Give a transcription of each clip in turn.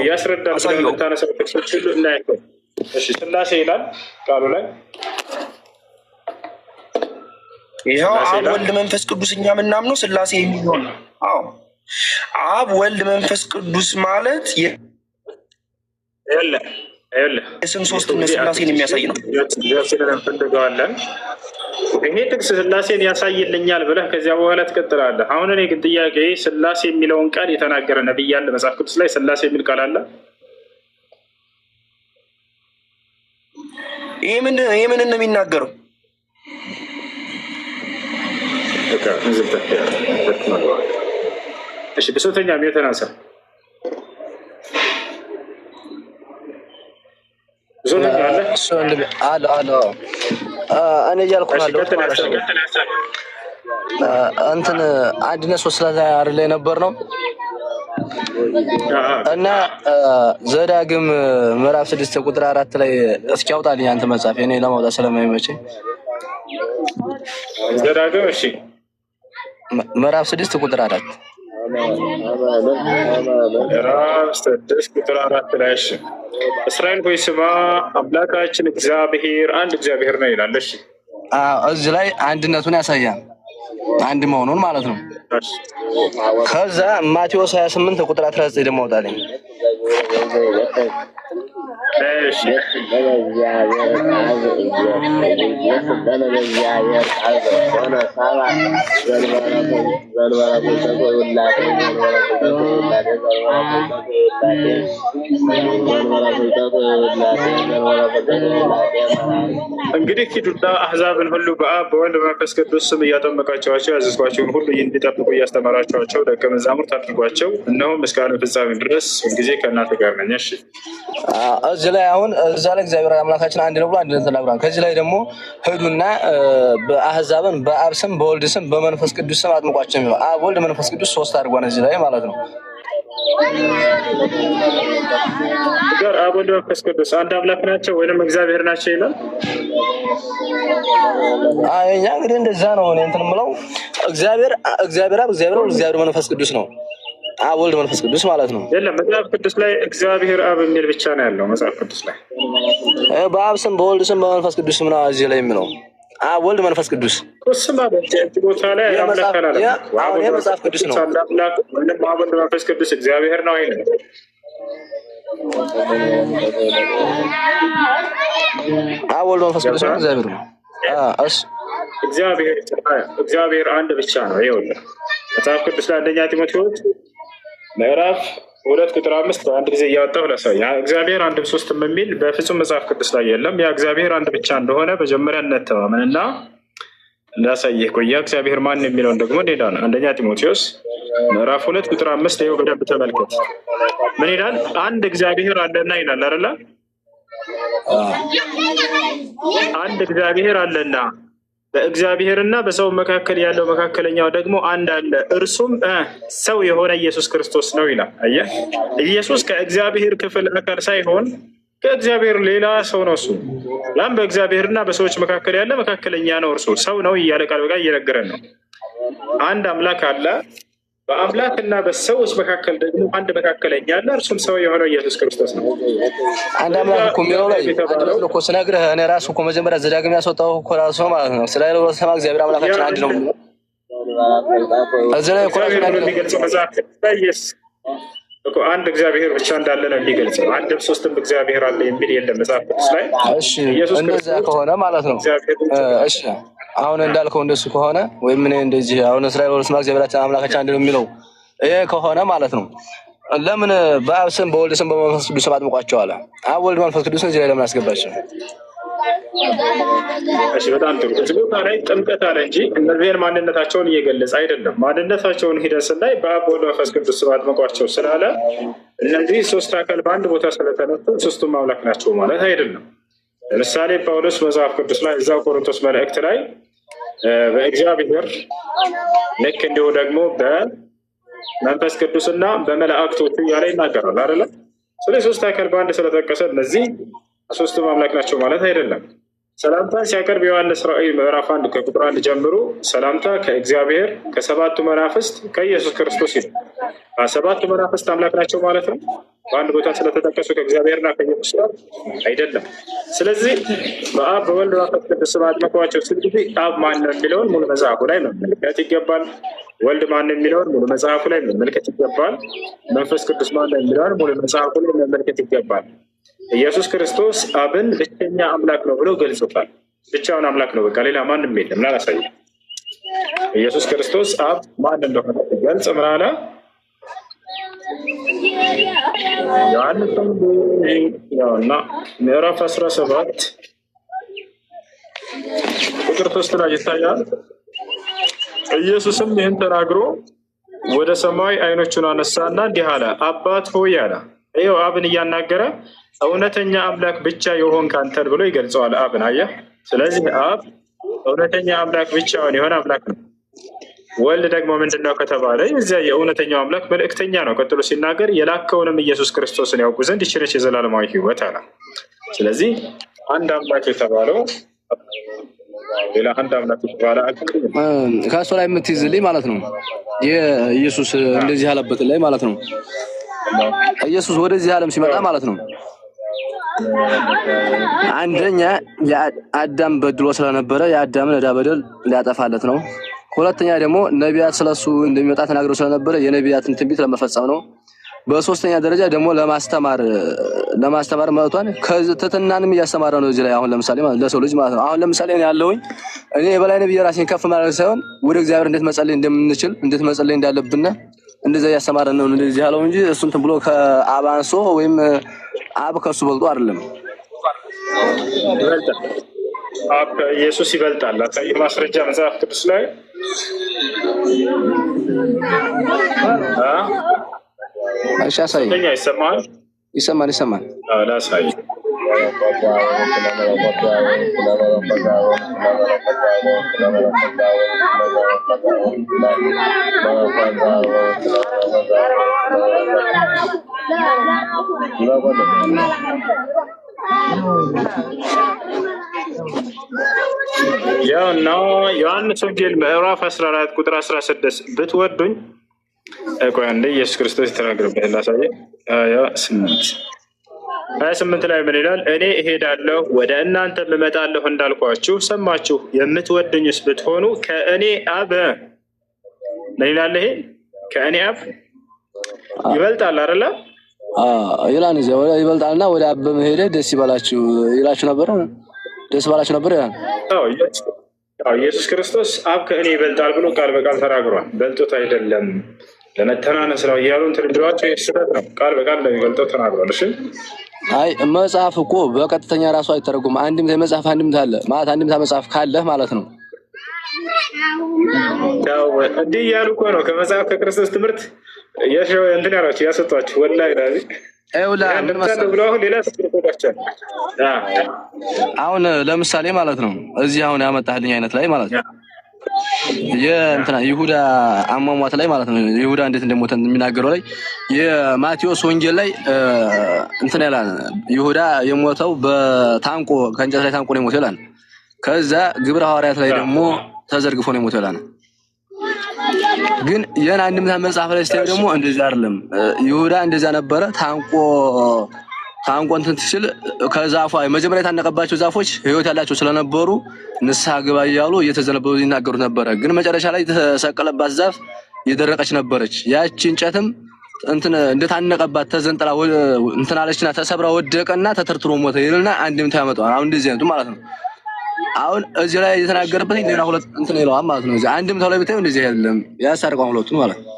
ያስረዳል ብለህ የምታነሳው ጥቅሶች ሁሉ እናያቸው። እሺ ስላሴ ይላል ቃሉ ላይ ይኸው አብ ወልድ መንፈስ ቅዱስ እኛ የምናምነው ስላሴ የሚለው ነው። አዎ አብ ወልድ መንፈስ ቅዱስ ማለት የስም ሶስትነት ስላሴን የሚያሳይ ነው። እንፈልገዋለን። ይሄ ጥቅስ ስላሴን ያሳይልኛል ብለህ ከዚያ በኋላ ትቀጥላለህ። አሁን እኔ ግን ጥያቄ ስላሴ የሚለውን ቃል የተናገረ ነብይ አለ መጽሐፍ ቅዱስ ላይ? ስላሴ የሚል ቃል አለ? ይህ ምን ነው የሚናገረው? እሺ ብሶተኛ የተናሰ ብሶተኛ አለ እኔ እያልኩ እንትን አንድነት ሶስት ላይ አይደል የነበር ነው እና ዘዳግም ምዕራፍ 6 ቁጥር 4 ላይ እስኪ አውጣልኝ አንተ መጽሐፍ እኔ ለማውጣት ስለማይመቸኝ ዘዳግም እሺ ምዕራፍ 6 ቁጥር 4 ምዕራፍ 6 ቁጥር 4 ላይ እሺ እስራኤል ሆይ ስማ አምላካችን እግዚአብሔር አንድ እግዚአብሔር ነው ይላል። እሺ እዚህ ላይ አንድነቱን ያሳያል፣ አንድ መሆኑን ማለት ነው። ከዛ ማቴዎስ 28 ቁጥር 19 ደግሞ አውጣልኝ። እንግዲህ ሂዱና አሕዛብን ሁሉ በአብ በወልድ በመንፈስ ቅዱስ ስም እያጠመቃቸዋቸው ያዘዝኳቸውን ሁሉ እንዲጠብቁ እያስተማራቸዋቸው ደቀ መዛሙርት አድርጓቸው፣ እነሆም እስከ ዓለም ፍጻሜ ድረስ ሁልጊዜ ከእናንተ ጋር ነኝ። እሺ እዚህ ላይ አሁን እዛ ላይ እግዚአብሔር አምላካችን አንድ ነው ብሎ አንድነት ተናግሯል። ከዚህ ላይ ደግሞ ሂዱና በአሕዛብን በአብ ስም በወልድ ስም በመንፈስ ቅዱስ ስም አጥምቋቸው የሚለው አብ ወልድ መንፈስ ቅዱስ ሶስት አድርጓን እዚህ ላይ ማለት ነው። አብ ወልድ መንፈስ ቅዱስ አንድ አምላክ ናቸው ወይም እግዚአብሔር ናቸው ይላል። እኛ እንግዲህ እንደዛ ነው እንትን የምለው እግዚአብሔር አብ እግዚአብሔር ወልድ እግዚአብሔር መንፈስ ቅዱስ ነው። አብ ወልድ መንፈስ ቅዱስ ማለት ነው። የለም መጽሐፍ ቅዱስ ላይ እግዚአብሔር አብ የሚል ብቻ ነው ያለው መጽሐፍ ቅዱስ ላይ። በአብ ስም በወልድ ስም በመንፈስ ቅዱስ ስም ነው እዚህ ላይ የሚለው አብ ወልድ መንፈስ ቅዱስ ስም አለ ቦታ ላይ አምላክ አለ። አሁን የመጽሐፍ ቅዱስ ነው። አምላክ ወይም አብ ወልድ መንፈስ ቅዱስ እግዚአብሔር ነው አይደል? አብ ወልድ መንፈስ ቅዱስ ነው እግዚአብሔር ነው። እግዚአብሔር አንድ ብቻ ነው። ይኸውልህ መጽሐፍ ቅዱስ ላይ አንደኛ ጢሞቴዎስ ምዕራፍ 2 ቁጥር 5 አንድ ጊዜ እያወጣሁ ላሳይ። እግዚአብሔር አንድም ሶስትም የሚል በፍጹም መጽሐፍ ቅዱስ ላይ የለም። ያ እግዚአብሔር አንድ ብቻ እንደሆነ መጀመሪያ እንተማመንና ላሳይህ። ቆያ እግዚአብሔር ማን የሚለውን ደግሞ እንሄዳለን። አንደኛ ጢሞቴዎስ ምዕራፍ 2 ቁጥር 5 ይኸው በደንብ ተመልከት። ምን ይላል? አንድ እግዚአብሔር አለና ይላል አይደለ? አንድ እግዚአብሔር አለና በእግዚአብሔርና በሰው መካከል ያለው መካከለኛው ደግሞ አንድ አለ፣ እርሱም ሰው የሆነ ኢየሱስ ክርስቶስ ነው ይላል። አየህ፣ ኢየሱስ ከእግዚአብሔር ክፍል አካል ሳይሆን ከእግዚአብሔር ሌላ ሰው ነው። እሱ ያም በእግዚአብሔርና በሰዎች መካከል ያለ መካከለኛ ነው። እርሱ ሰው ነው እያለ ቃል በቃል እየነገረን ነው። አንድ አምላክ አለ፣ በአምላክና በሰዎች መካከል ደግሞ አንድ መካከለኛ አለ፣ እርሱም ሰው የሆነው ኢየሱስ ክርስቶስ ነው። አንድ አምላክ እኮ የሚለው ላይ አንድ እኮ ስነግርህ እኔ ራሱ እኮ መጀመሪያ ዘዳግም ያስወጣው እኮ ራሱ ማለት ነው። ስለ ሰማ እግዚአብሔር አምላካችን አንድ ነው። እዚህ ላይ እኮ የሚገልጸው መጽሐፍ እኮ አንድ እግዚአብሔር ብቻ እንዳለ ነው የሚገልጸው። አንድም ሶስትም እግዚአብሔር አለ የሚል የለም መጽሐፍ ቅዱስ ላይ። እሺ እንደዛ ከሆነ ማለት ነው። እሺ አሁን እንዳልከው እንደሱ ከሆነ ወይም እኔ እንደዚህ አሁን እስራኤል ወልድ ስማ እግዚአብሔራችን አምላካችን አንድ ነው የሚለው ይሄ ከሆነ ማለት ነው ለምን በአብ ስም በወልድ ስም በመንፈስ ቅዱስ ስም አጥምቋቸው አለ? አብ ወልድ መንፈስ ቅዱስ እዚህ ላይ ለምን አስገባቸው? እሺ በጣም ጥሩ። እዚህ ቦታ ላይ ጥምቀት አለ እንጂ እነዚህን ማንነታቸውን እየገለጸ አይደለም። ማንነታቸውን ሂደን ስናይ በአብ ወልድ መንፈስ ቅዱስ ስም አጥምቋቸው ስላለ እነዚህ ሶስት አካል በአንድ ቦታ ስለተነሱ ሶስቱም አምላክ ናቸው ማለት አይደለም። ለምሳሌ ጳውሎስ መጽሐፍ ቅዱስ ላይ እዛው ቆሮንቶስ መልእክት ላይ በእግዚአብሔር ልክ እንዲሁ ደግሞ በመንፈስ ቅዱስና በመላእክቶቹ እያለ ይናገራል አይደለም። ስለዚህ ሶስት አካል በአንድ ስለተጠቀሰ እነዚህ ሶስቱም አምላክ ናቸው ማለት አይደለም። ሰላምታ ሲያቀርብ ዮሐንስ ራእይ ምዕራፍ 1 ከቁጥር 1 ጀምሮ ሰላምታ ከእግዚአብሔር ከሰባቱ መናፍስት ከኢየሱስ ክርስቶስ ይላል። ሰባቱ መናፍስት አምላክ ናቸው ማለት ነው። በአንድ ቦታ ስለተጠቀሱ ከእግዚአብሔርና ከኢየሱስ ጋር አይደለም። ስለዚህ በአብ በወልድ በመንፈስ ቅዱስ ስም አጥምቀዋቸው ሲል ጊዜ አብ ማን ነው የሚለውን ሙሉ መጽሐፉ ላይ መመልከት ይገባል። ወልድ ማን ነው የሚለውን ሙሉ መጽሐፉ ላይ መመልከት ይገባል። መንፈስ ቅዱስ ማን ነው የሚለውን ሙሉ መጽሐፉ ላይ መመልከት ይገባል። ኢየሱስ ክርስቶስ አብን ብቸኛ አምላክ ነው ብሎ ገልጾታል። ብቻውን አምላክ ነው፣ በቃ ሌላ ማንም የለም። ላሳይ ኢየሱስ ክርስቶስ አብ ማን እንደሆነ ገልጽ ምን አለ? ዮሐንስ እና ምዕራፍ 17 ቁጥር 3 ላይ ይታያል። ኢየሱስም ይህን ተናግሮ ወደ ሰማይ ዓይኖቹን አነሳና እንዲህ አለ፣ አባት ሆይ አለ። ይኸው አብን እያናገረ እውነተኛ አምላክ ብቻ የሆንክ አንተን ብሎ ይገልጸዋል አብን። አየህ። ስለዚህ አብ እውነተኛ አምላክ ብቻውን የሆነ አምላክ ነው። ወልድ ደግሞ ምንድነው ከተባለ የዚያ የእውነተኛው አምላክ መልእክተኛ ነው። ቀጥሎ ሲናገር የላከውንም ኢየሱስ ክርስቶስን ያውቁ ዘንድ ይችነች የዘላለማዊ ሕይወት አለ። ስለዚህ አንድ አምላክ የተባለው ሌላ አንድ አምላክ የተባለ ከእሱ ላይ የምትይዝልኝ ማለት ነው። የኢየሱስ እንደዚህ ያለበት ላይ ማለት ነው። ኢየሱስ ወደዚህ ዓለም ሲመጣ ማለት ነው አንደኛ የአዳም በድሎ ስለነበረ የአዳምን ዕዳ በደል ሊያጠፋለት ነው። ሁለተኛ ደግሞ ነቢያት ስለሱ እንደሚመጣ ተናግረው ስለነበረ የነቢያትን ትንቢት ለመፈጸም ነው። በሶስተኛ ደረጃ ደግሞ ለማስተማር መጥቷል። ከትህትናንም እያስተማረ ነው እዚህ ላይ። አሁን ለምሳሌ ማለት ለሰው ልጅ ማለት ነው። አሁን ለምሳሌ እኔ ያለሁኝ እኔ የበላይ ነብይ ራሴን ከፍ ማለት ሳይሆን ወደ እግዚአብሔር እንዴት መጸለይ እንደምንችል እንዴት መጸለይ እንዳለብን እንደዛ እያስተማረን ነው እንደዚህ ያለው እንጂ እሱን እንትን ብሎ ከአብ አንሶ ወይም አብ ከሱ በልጦ አይደለም። አብ ኢየሱስ ይበልጣል። አሳይ ማስረጃ መጽሐፍ ቅዱስ ላይ እሺ፣ አሳይ። ይሰማል። ላሳይ ያው ነው ዮሐንስ ወንጌል ምዕራፍ 14 ቁጥር 16 ብትወዱኝ ቆይ አንዴ ኢየሱስ ክርስቶስ የተናገረበት ላሳየ 28 ላይ ምን ይላል? እኔ እሄዳለሁ ወደ እናንተ እመጣለሁ እንዳልኳችሁ ሰማችሁ። የምትወዱኝስ ብትሆኑ ከእኔ አብ ምን ይላል? ይሄ ከእኔ አብ ይበልጣል አይደለ? ይላል እዚያ ይበልጣልና ወደ አብ በመሄድ ደስ ይበላችሁ ይላችሁ ነበር። ደስ ባላችሁ ነበር ይላል። ኢየሱስ ክርስቶስ አብ ከእኔ ይበልጣል ብሎ ቃል በቃል ተናግሯል። በልጦት አይደለም ለመተናነስ ነው እያሉ እንትን ብለዋቸው ስህተት ነው። ቃል በቃል እንደሚበልጠው ተናግሯል። እሺ አይ መጽሐፍ እኮ በቀጥተኛ ራሱ አይተረጉም። አንድምታ መጽሐፍ አንድምታ አለ ማለት አንድምታ መጽሐፍ ካለ ማለት ነው። ያው እንዲህ እያሉ እኮ ነው ከመጽሐፍ ከክርስቶስ ትምህርት እንትን ያሏቸው ያሰጧቸው ወላሂ ላዚ አሁን ለምሳሌ ማለት ነው እዚህ አሁን ያመጣህልኝ አይነት ላይ ማለት ነው የእንትና ይሁዳ አሟሟት ላይ ማለት ነው ይሁዳ እንዴት እንደሞተ የሚናገረው ላይ የማቴዎስ ወንጌል ላይ እንትና ያላል ይሁዳ የሞተው በታንቆ ከእንጨት ላይ ታንቆ ነው የሞተው ይላል። ከዛ ግብረ ሐዋርያት ላይ ደግሞ ተዘርግፎ ነው የሞተው ይላል። ግን የና አንድምታ መጽሐፍ ላይ ስታይ ደግሞ እንደዛ አይደለም። ይሁዳ እንደዛ ነበረ ታንቆ እንትን ሲል ከዛፏ መጀመሪያ የታነቀባቸው ዛፎች ህይወት ያላቸው ስለነበሩ ንስሐ ግባ እያሉ እየተዘነበሉ ይናገሩ ነበረ። ግን መጨረሻ ላይ የተሰቀለባት ዛፍ የደረቀች ነበረች። ያቺ እንጨትም እንትን እንደታነቀባት ተዘንጥላ እንትን አለችና ተሰብራ ወደቀና ተተርትሮ ሞተ ይልና አንድምታ ያመጣው አሁን እንደዚህ አይነቱ ማለት ነው። አሁን እዚህ ላይ የተናገረበት ሌላ ሁለት እንትን ይለዋል ማለት ነው። እዚህ አንድምታው ላይ ብታዩ እንደዚህ አይደለም ያሳርቀው ሁለቱን ማለት ነው።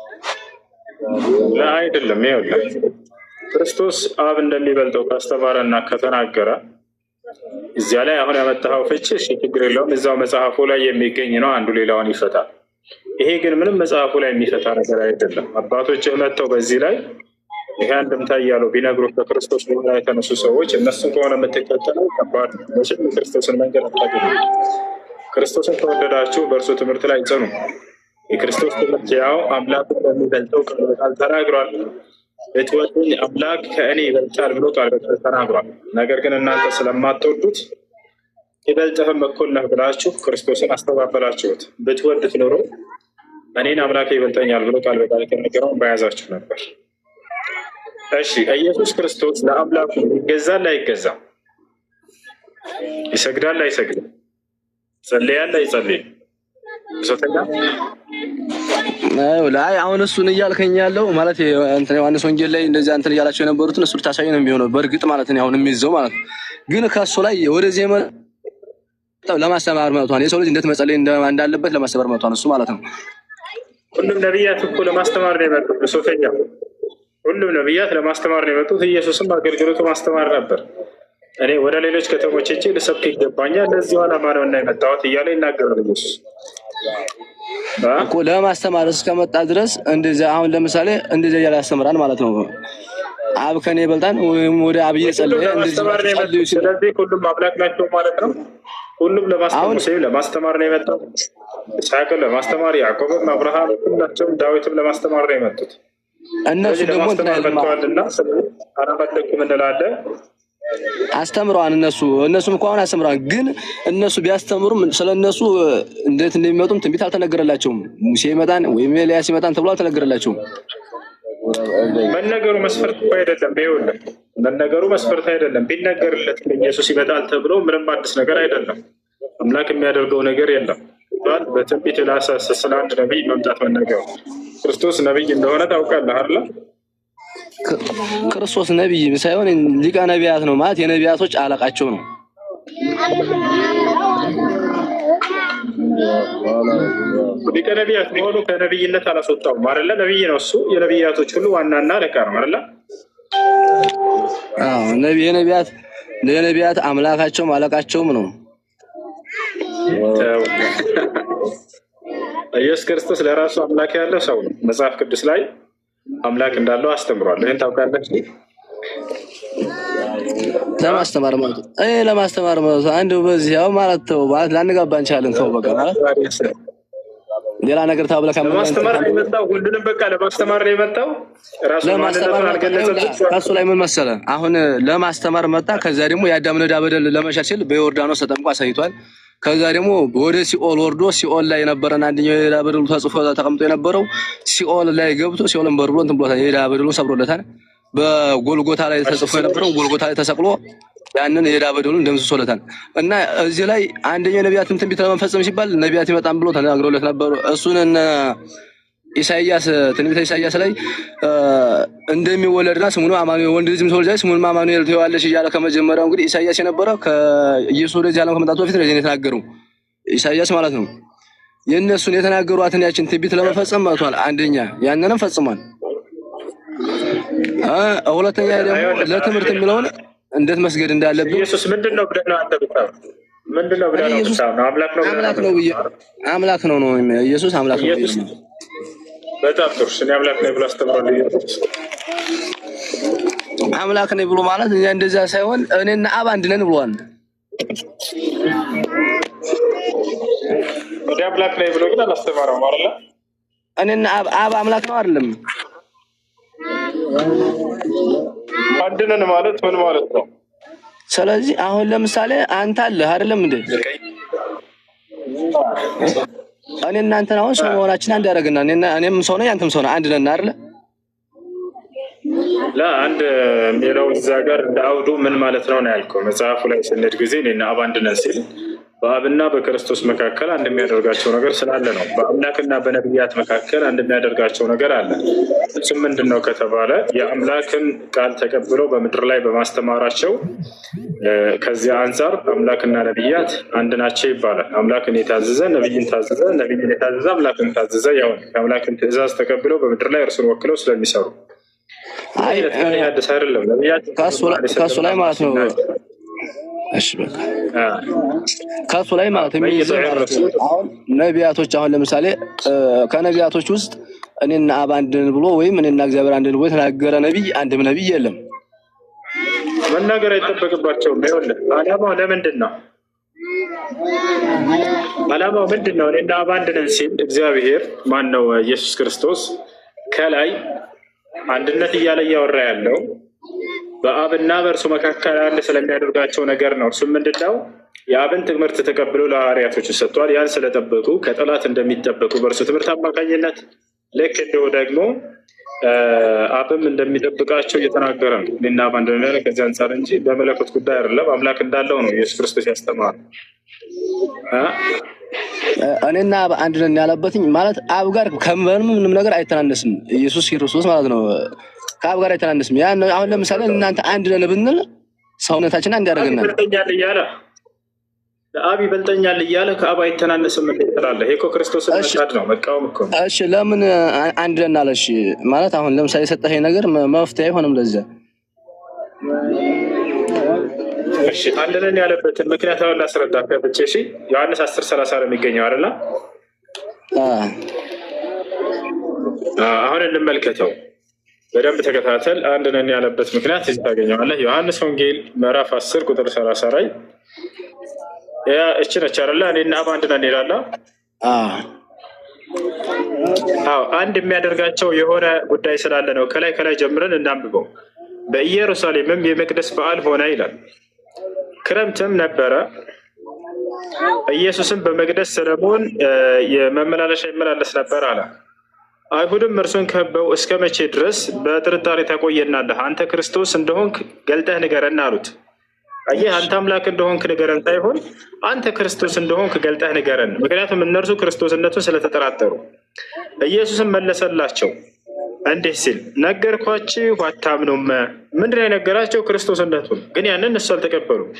አይደለም ይኸውልህ ክርስቶስ አብ እንደሚበልጠው ካስተማረና ከተናገረ እዚያ ላይ አሁን ያመጣኸው ፍቺ እሺ ችግር የለውም እዛው መጽሐፉ ላይ የሚገኝ ነው። አንዱ ሌላውን ይፈታል። ይሄ ግን ምንም መጽሐፉ ላይ የሚፈታ ነገር አይደለም። አባቶችህ መጥተው በዚህ ላይ ይሄ አንድምታ እያሉ ቢነግሩ ከክርስቶስ በኋላ የተነሱ ሰዎች እነሱን ከሆነ የምትከተለው ከባድ መቼም የክርስቶስን መንገድ አታገኙ። ክርስቶስን ከወደዳችሁ በእርሱ ትምህርት ላይ ጽኑ። የክርስቶስ ትምህርት ያው አምላክ እንደሚበልጠው ቃል በቃል ተናግሯል። ብትወዱኝ አምላክ ከእኔ ይበልጣል ብሎ ቃል በቃል ተናግሯል። ነገር ግን እናንተ ስለማትወዱት ይበልጥህም እኩል ነህ ብላችሁ ክርስቶስን አስተባበላችሁት። ብትወዱት ኖሮ እኔን አምላኬ ይበልጠኛል ብሎ ቃል በቃል የተነገረውን በያዛችሁ ነበር። እሺ ኢየሱስ ክርስቶስ ለአምላኩ ይገዛል አይገዛም? ይሰግዳል አይሰግድም? ይጸልያል አይጸልይም? ሶተኛ ላይ አሁን እሱን እያልከኝ ያለው ማለት እንትን ዮሐንስ ወንጌል ላይ እንደዚህ እንትን እያላቸው የነበሩትን እሱ ታሳይ ነው የሚሆነው በእርግጥ ማለት ነው። አሁን የሚይዘው ማለት ነው። ግን ከሱ ላይ ወደዚህ ለማስተማር መጥቷል። የሰው ልጅ እንዴት መጸለይ እንዳለበት ለማስተማር መጥቷል እሱ ማለት ነው። ሁሉም ነቢያት እኮ ለማስተማር ነው የመጡት። ሶተኛ ሁሉም ነቢያት ለማስተማር ነው የመጡት። ኢየሱስም አገልግሎቱ ማስተማር ነበር። እኔ ወደ ሌሎች ከተሞች ሄጄ ልሰብክ ይገባኛል፣ ለዚህ ዓላማ ነው እና የመጣሁት እያለ ይናገራል ኢየሱስ እኮ ለማስተማር እስከመጣ ድረስ እንደዚያ። አሁን ለምሳሌ እንደዚያ እያለ ያስተምራል ማለት ነው። አብ ከኔ ይበልጣል ወይም ወደ አብ እየጸለየ እንደዚህ። ስለዚህ ሁሉም አምላክ ናቸው ማለት ነው። ሁሉም ለማስተማር ነው የመጣው። ይስሐቅን ለማስተማር፣ ያዕቆብም፣ አብርሃም፣ ሁላቸውም ዳዊትም ለማስተማር ነው የመጡት። እነሱ ደግሞ መጥተዋልና አላመለኩም እንላለን። አስተምረዋል። እነሱም እኮ አሁን አስተምረዋል። ግን እነሱ ቢያስተምሩም ስለነሱ እንዴት እንደሚመጡም ትንቢት አልተነገረላቸውም። ሙሴ ይመጣን ወይም ኤልያስ ይመጣን ተብሎ አልተነገረላቸውም። መነገሩ መስፈርት አይደለም። ይኸውልህ መነገሩ መስፈርት አይደለም። ቢነገርለት ኢየሱስ ይመጣል ተብሎ ምንም አዲስ ነገር አይደለም። አምላክ የሚያደርገው ነገር የለም። በትንቢት ስለ አንድ ነቢይ መምጣት መነገሩ ክርስቶስ ነቢይ እንደሆነ ታውቃለህ አይደል? ክርስቶስ ነቢይ ሳይሆን ሊቀ ነቢያት ነው ማለት የነቢያቶች አለቃቸው ነው። ሊቀ ነቢያት መሆኑ ከነቢይነት አላስወጣውም አይደለ? ነቢይ ነው እሱ። የነቢያቶች ሁሉ ዋናና አለቃ ነው አይደለ? የነቢያት አምላካቸውም አለቃቸውም ነው። ኢየሱስ ክርስቶስ ለራሱ አምላክ ያለው ሰው ነው። መጽሐፍ ቅዱስ ላይ አምላክ እንዳለው አስተምሯል። ይህን ታውቃለች። ለማስተማር ማለት አንዱ በዚህ ያው ማለት ተው ማለት ላንጋባ እንችላለን። ተው በቃ ማለት ሌላ ነገር ታብለካ ለማስተማር ነው የመጣው። ሁሉንም በቃ ለማስተማር ነው የመጣው። ራሱ ማንነቱን አልገለጸም። ከሱ ላይ ምን መሰለህ አሁን ለማስተማር መጣ። ከዛ ደግሞ የአዳምን ዕዳ በደል ለመሻር ሲል በዮርዳኖስ ተጠምቆ አሳይቷል። ከዛ ደግሞ ወደ ሲኦል ወርዶ ሲኦል ላይ የነበረን አንደኛው የዕዳ በደሉ ተጽፎ ተቀምጦ የነበረው ሲኦል ላይ ገብቶ ሲኦልን በርብሎ እንትን ብሎታል። የዕዳ በደሉ ሰብሮለታል። በጎልጎታ ላይ ተጽፎ የነበረው ጎልጎታ ላይ ተሰቅሎ ያንን የዕዳ በደሉን ደምስሶለታል። እና እዚህ ላይ አንደኛው ነቢያትን ትንቢት ለመፈጸም ሲባል ነቢያት ይመጣን ብሎ ተናግረውለት ነበሩ። እሱን ኢሳይያስ ትንቢተ ኢሳይያስ ላይ እንደሚወለድና ስሙን አማኑኤል ወንድ ልጅም ተወልጃለች ስሙን አማኑኤል ትይዋለሽ እያለ ከመጀመሪያው እንግዲህ ኢሳይያስ የነበረው ከኢየሱስ ወደዚህ ዓለም ከመምጣቱ በፊት ነው የተናገረው ኢሳይያስ ማለት ነው። የእነሱን የተናገሯትን ያችን ትንቢት ለመፈጸም መጥቷል። አንደኛ ያንንም ፈጽሟል። ሁለተኛ ደግሞ ለትምህርት የሚለውን እንዴት መስገድ እንዳለብን ኢየሱስ ምንድነው ብለህ ነው አንተ ብታው ምንድነው ብለህ ነው ብታው ነው አምላክ ነው ኢየሱስ አምላክ ነው። በጣም ጥሩ። እኔ አምላክ ነኝ ብሎ አስተምሯል ኢየሱስ። አምላክ ነኝ ብሎ ማለት እንደዛ ሳይሆን እኔና አብ አንድ ነን ብሏል። ወደ አምላክ ነኝ ብሎ ግን አላስተማረም አይደል? እኔና አብ አምላክ ነው አይደለም? አንድ ነን ማለት ምን ማለት ነው? ስለዚህ አሁን ለምሳሌ አንተ አለህ አይደለም እንዴ? እኔ እናንተ አሁን ሰው መሆናችን አንድ ያደርግና እኔም ሰው ነኝ አንተም ሰው ነህ አንድ ነን አይደል? አንድ የሚለው እዛ ጋር እንደ አውዱ ምን ማለት ነው ያልከው መጽሐፉ ላይ ስንሄድ ጊዜ እኔና አብ አንድ ነን ሲል በአብና በክርስቶስ መካከል አንድ የሚያደርጋቸው ነገር ስላለ ነው። በአምላክና በነቢያት መካከል አንድ የሚያደርጋቸው ነገር አለ። እሱም ምንድን ነው ከተባለ የአምላክን ቃል ተቀብለው በምድር ላይ በማስተማራቸው ከዚያ አንጻር አምላክና ነቢያት አንድ ናቸው ይባላል። አምላክን የታዘዘ ነቢይን ታዘዘ፣ ነቢይን የታዘዘ አምላክን ታዘዘ። ያው የአምላክን ትእዛዝ ተቀብለው በምድር ላይ እርሱን ወክለው ስለሚሰሩ አዲስ አይደለም። ነቢያት ከሱ ላይ ማለት ነው። እሺ በቃ ከሱ ላይ ማለት የሚይዘው አሁን ነቢያቶች አሁን ለምሳሌ ከነቢያቶች ውስጥ እኔና አብ አንድ ነን ብሎ ወይም እኔና እግዚአብሔር አንድ ነን ብሎ የተናገረ ነቢይ አንድም ነቢይ የለም። መናገር አይጠበቅባቸውም። ይኸውልህ ዓላማው ለምንድን ነው? ዓላማው ምንድን ነው? እኔና አብ አንድ ነን ሲል እግዚአብሔር ማን ነው? ኢየሱስ ክርስቶስ ከላይ አንድነት እያለ እያወራ ያለው በአብና በእርሱ መካከል አንድ ስለሚያደርጋቸው ነገር ነው። እሱም ምንድነው? የአብን ትምህርት ተቀብሎ ለሐዋርያቶች ሰጥቷል። ያን ስለጠበቁ ከጠላት እንደሚጠበቁ በእርሱ ትምህርት አማካኝነት ልክ እንዲሁ ደግሞ አብም እንደሚጠብቃቸው እየተናገረ ነው። እኔና አብ አንድ ነን ከዚህ አንጻር እንጂ በመለኮት ጉዳይ አይደለም። አምላክ እንዳለው ነው ኢየሱስ ክርስቶስ ያስተማረው። እኔና አብ አንድ ነን ያለበትኝ ማለት አብ ጋር ከምንም ነገር አይተናነስም። ኢየሱስ ክርስቶስ ማለት ነው ከአብ ጋር አይተናነስም። ያን አሁን ለምሳሌ እናንተ አንድ ነን ብንል ሰውነታችን አንድ ያደርገናል። አብ ይበልጠኛል እያለ ከአብ አይተናነስም ትላለህ። ይሄ እኮ ክርስቶስን መካድ ነው፣ መቃወም እኮ ነው። እሺ ለምን አንድ ነን አለ? እሺ ማለት አሁን ለምሳሌ የሰጠኸኝ ነገር መፍትሄ አይሆንም ለዚያ። እሺ አንድ ነን ያለበትን ምክንያት አሁን ላስረዳ ከብቼ። እሺ ዮሐንስ 10:30 ነው የሚገኘው አይደል? አሁን እንመልከተው፣ በደንብ ተከታተል። አንድ ነን ያለበት ምክንያት እዚህ ታገኘዋለህ። ዮሐንስ ወንጌል ምዕራፍ 10 ቁጥር 30 ላይ ያ እቺ ነች አይደል? እኔና አብ አንድ ነን ይላል። አንድ የሚያደርጋቸው የሆነ ጉዳይ ስላለ ነው። ከላይ ጀምረን እናንብበው። በኢየሩሳሌምም የመቅደስ በዓል ሆነ ይላል። ክረምትም ነበረ። ኢየሱስም በመቅደስ ሰለሞን የመመላለሻ ይመላለስ ነበር አለ። አይሁድም እርሱን ከበው እስከ መቼ ድረስ በጥርጣሬ ታቆየናለህ? አንተ ክርስቶስ እንደሆንክ ገልጠህ ንገረን አሉት። አየህ፣ አንተ አምላክ እንደሆንክ ንገረን ሳይሆን አንተ ክርስቶስ እንደሆንክ ገልጠህ ንገረን። ምክንያቱም እነርሱ ክርስቶስነቱን ስለተጠራጠሩ። ኢየሱስም መለሰላቸው እንዲህ ሲል ነገርኳችሁ፣ አታምኑም። ምንድን ነው የነገራቸው? ክርስቶስነቱን። ግን ያንን እሱ አልተቀበሉም።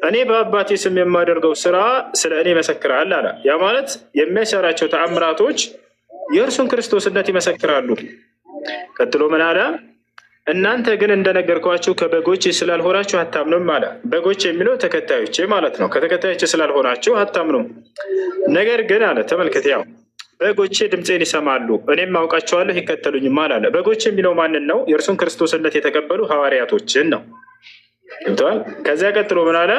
እኔ በአባቴ ስም የማደርገው ስራ ስለ እኔ ይመሰክራል አለ። ያ ማለት የሚያሰራቸው ተአምራቶች የእርሱን ክርስቶስነት ይመሰክራሉ። ቀጥሎ ምን አለ? እናንተ ግን እንደነገርኳችሁ ከበጎቼ ስላልሆናችሁ አታምኑም አለ። በጎቼ የሚለው ተከታዮቼ ማለት ነው። ከተከታዮቼ ስላልሆናችሁ አታምኑም። ነገር ግን አለ፣ ተመልከት፣ ያው በጎቼ ድምፄን ይሰማሉ፣ እኔም አውቃቸዋለሁ፣ ይከተሉኝማል አለ። በጎቼ የሚለው ማንን ነው? የእርሱን ክርስቶስነት የተቀበሉ ሐዋርያቶችን ነው። ገብተዋል? ከዚያ ቀጥሎ ምን አለ?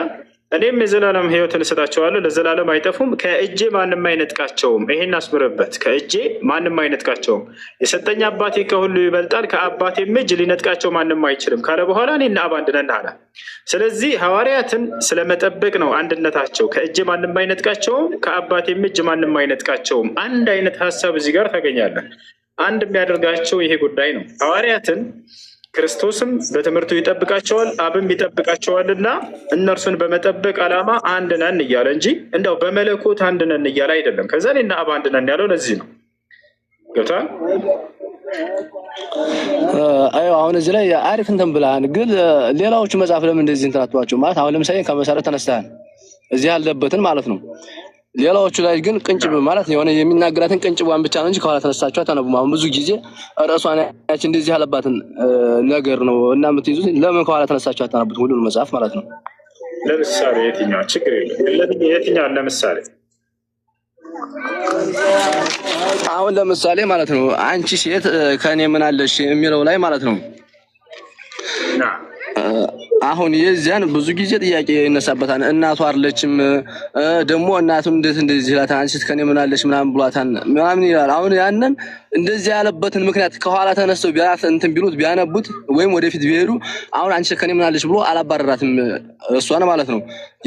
እኔም የዘላለም ሕይወትን እሰጣቸዋለሁ፣ ለዘላለም አይጠፉም፣ ከእጄ ማንም አይነጥቃቸውም። ይሄን አስምርበት። ከእጄ ማንም አይነጥቃቸውም። የሰጠኝ አባቴ ከሁሉ ይበልጣል፣ ከአባቴም እጅ ሊነጥቃቸው ማንም አይችልም ካለ በኋላ እኔና አብ አንድ ነን አለ። ስለዚህ ሐዋርያትን ስለመጠበቅ ነው አንድነታቸው። ከእጄ ማንም አይነጥቃቸውም፣ ከአባቴም እጅ ማንም አይነጥቃቸውም። አንድ አይነት ሀሳብ እዚህ ጋር ታገኛለህ። አንድ የሚያደርጋቸው ይሄ ጉዳይ ነው። ሐዋርያትን ክርስቶስም በትምህርቱ ይጠብቃቸዋል፣ አብም ይጠብቃቸዋልና እነርሱን በመጠበቅ ዓላማ አንድ ነን እያለ እንጂ እንደው በመለኮት አንድ ነን እያለ አይደለም። ከዛ እኔና አብ አንድ ነን ያለው ለዚህ ነው። ገብቶሃል? አሁን እዚህ ላይ አሪፍ እንትን ብለሃል። ግን ሌላዎቹ መጽሐፍ ለምን እንደዚህ እንትን አትሏቸው? ማለት አሁን ለምሳሌ ከመሰረት ተነስተሃል እዚህ ያለበትን ማለት ነው። ሌላዎቹ ላይ ግን ቅንጭብ ማለት የሆነ የሚናገራትን ቅንጭቧን ብቻ ነው እንጂ ከኋላ ተነሳችሁ አታነቡም። አሁን ብዙ ጊዜ ርዕሷን ያች እንደዚህ ያለባትን ነገር ነው እና የምትይዙት። ለምን ከኋላ ተነሳችሁ አታነቡት? ሁሉንም መጽሐፍ ማለት ነው። ለምሳሌ የትኛው ችግር የለም። የትኛው ለምሳሌ አሁን ለምሳሌ ማለት ነው አንቺ ሴት ከኔ ምን አለሽ የሚለው ላይ ማለት ነው። አሁን የዚያን ብዙ ጊዜ ጥያቄ ይነሳበታል። እናቷ አይደለችም ደግሞ እናቱን እንዴት እንደዚህ ይላታል? አንቺ ከኔ ምን አለሽ ምናምን ብሏታል ምናምን ይላል። አሁን ያንን እንደዚህ ያለበትን ምክንያት ከኋላ ተነስተው ቢያት እንትን ቢሉት ቢያነቡት ወይም ወደፊት ቢሄዱ አሁን አንቺ ከኔ ምን አለሽ ብሎ አላባረራትም እሷን ማለት ነው።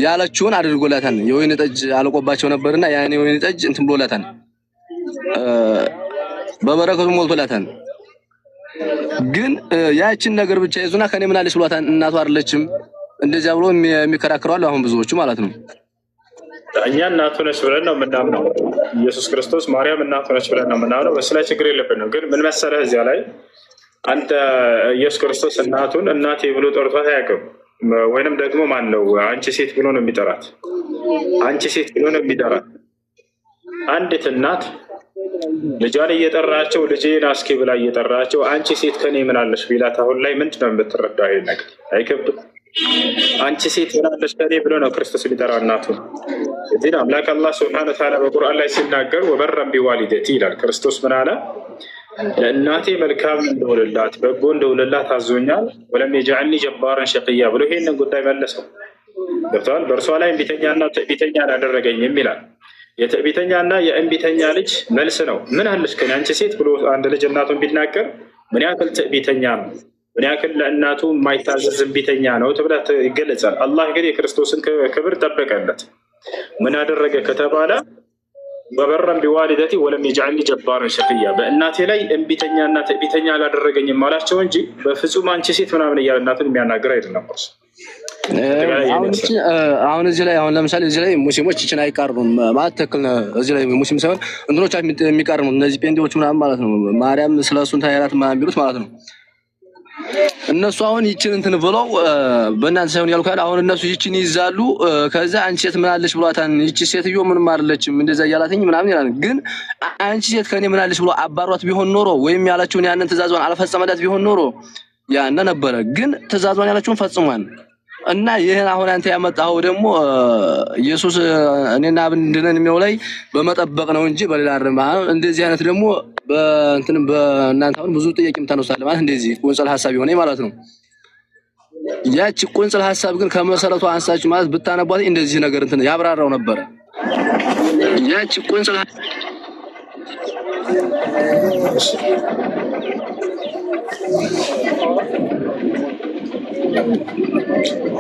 ያለችውን አድርጎላታል። የወይን ጠጅ አልቆባቸው ነበርና ያኔ የወይን ጠጅ እንትን ብሎላታል፣ በበረከቱ ሞልቶላታል። ግን ያችን ነገር ብቻ ይዙና ከኔ ምን አለሽ ብሏታል። እናቷ አይደለችም እንደዚያ ብሎ የሚከራከሩ አሉ አሁን ብዙዎቹ ማለት ነው። እኛ እናቱ ነች ብለን ነው የምናምነው። ኢየሱስ ክርስቶስ ማርያም እናቱ ነች ብለን ነው የምናምነው። በሱ ላይ ችግር የለብንም። ግን ምን መሰለህ እዚያ ላይ አንተ ኢየሱስ ክርስቶስ እናቱን እናቴ ብሎ ጠርቷት አያውቅም። ወይንም ደግሞ ማን ነው አንቺ ሴት ብሎ ነው የሚጠራት? አንቺ ሴት ብሎ ነው የሚጠራት። አንዲት እናት ልጇን እየጠራቸው ልጄን አስኪ ብላ እየጠራቸው አንቺ ሴት ከኔ ምን አለሽ ቢላት አሁን ላይ ምንድን ነው የምትረዳው? ይሄ ነገር አይከብድም? አንቺ ሴት ምን አለሽ ከኔ ብሎ ነው ክርስቶስ ሊጠራ እናቱ። እዚህ አምላክ አላህ ሱብሓነሁ ወተዓላ በቁርአን ላይ ሲናገር ወበረም ቢዋሊደቲ ይላል። ክርስቶስ ምን አለ? ለእናቴ መልካም እንደውልላት በጎ እንደውልላት አዞኛል፣ ወለም የጀዐልኒ ጀባራን ሸቅያ ብሎ ይሄንን ጉዳይ መለሰው። ገብተዋል? በእርሷ ላይ እምቢተኛና ትዕቢተኛ አላደረገኝም ይላል። የትዕቢተኛና የእንቢተኛ ልጅ መልስ ነው። ምን አለሽ ከኔ አንቺ ሴት ብሎ አንድ ልጅ እናቱን ቢናገር ምን ያክል ትዕቢተኛ ነው። ምን ያክል ለእናቱ የማይታዘዝ እምቢተኛ ነው ተብላ ይገለጻል። አላህ ግን የክርስቶስን ክብር ጠበቀለት። ምን አደረገ ከተባለ ወበረን ቢዋሊደቲ ወለም የጅዐልኒ ጀባረን ሸቅያ፣ በእናቴ ላይ እምቢተኛና ትዕቢተኛ አላደረገኝም አላቸው እንጂ በፍጹም አንቺ ሴት ምናምን እያለ እናቱን የሚያናግር አይደለም። አሁን እዚህ ላይ አሁን ለምሳሌ እዚህ ላይ ሙስሊሞች ይችን አይቃርኑም ማለት ትክክል ነው። እዚህ ላይ ሙስሊም ሳይሆን እንትኖች የሚቃርኑ እነዚህ ጴንጤዎቹ ምናምን ማለት ነው። ማርያም ስለሱን ታያላት ምናምን ቢሉት ማለት ነው። እነሱ አሁን ይችን እንትን ብለው በእናንተ ሳይሆን ያልኩ ያለ አሁን እነሱ ይችን ይዛሉ። ከዛ አንቺ ሴት ምን አለሽ ብሏታን ይቺ ሴትዮ ምንም አይደለችም እንደዛ እያላተኝ ምናምን ይላል። ግን አንቺ ሴት ከኔ ምን አለሽ ብሎ አባሯት ቢሆን ኖሮ ወይም ያለችውን ያንን ትእዛዟን አልፈጸመላት ቢሆን ኖሮ ያነ ነበረ። ግን ትእዛዟን ያለችውን ፈጽሟል። እና ይሄን አሁን አንተ ያመጣው ደግሞ ኢየሱስ እኔና እንድነን የሚለው ላይ በመጠበቅ ነው እንጂ በሌላ አይደለም። እንደዚህ አይነት ደግሞ በእንትን በእናንተ አሁን ብዙ ጥያቄ የምታነሳለ ማለት እንደዚህ ቁንጽል ሐሳብ ይሆነ ማለት ነው። ያቺ ቁንጽል ሐሳብ ግን ከመሰረቱ አንሳችሁ ማለት ብታነቧት እንደዚህ ነገር እንትን ያብራራው ነበር። ያቺ ቁንጽል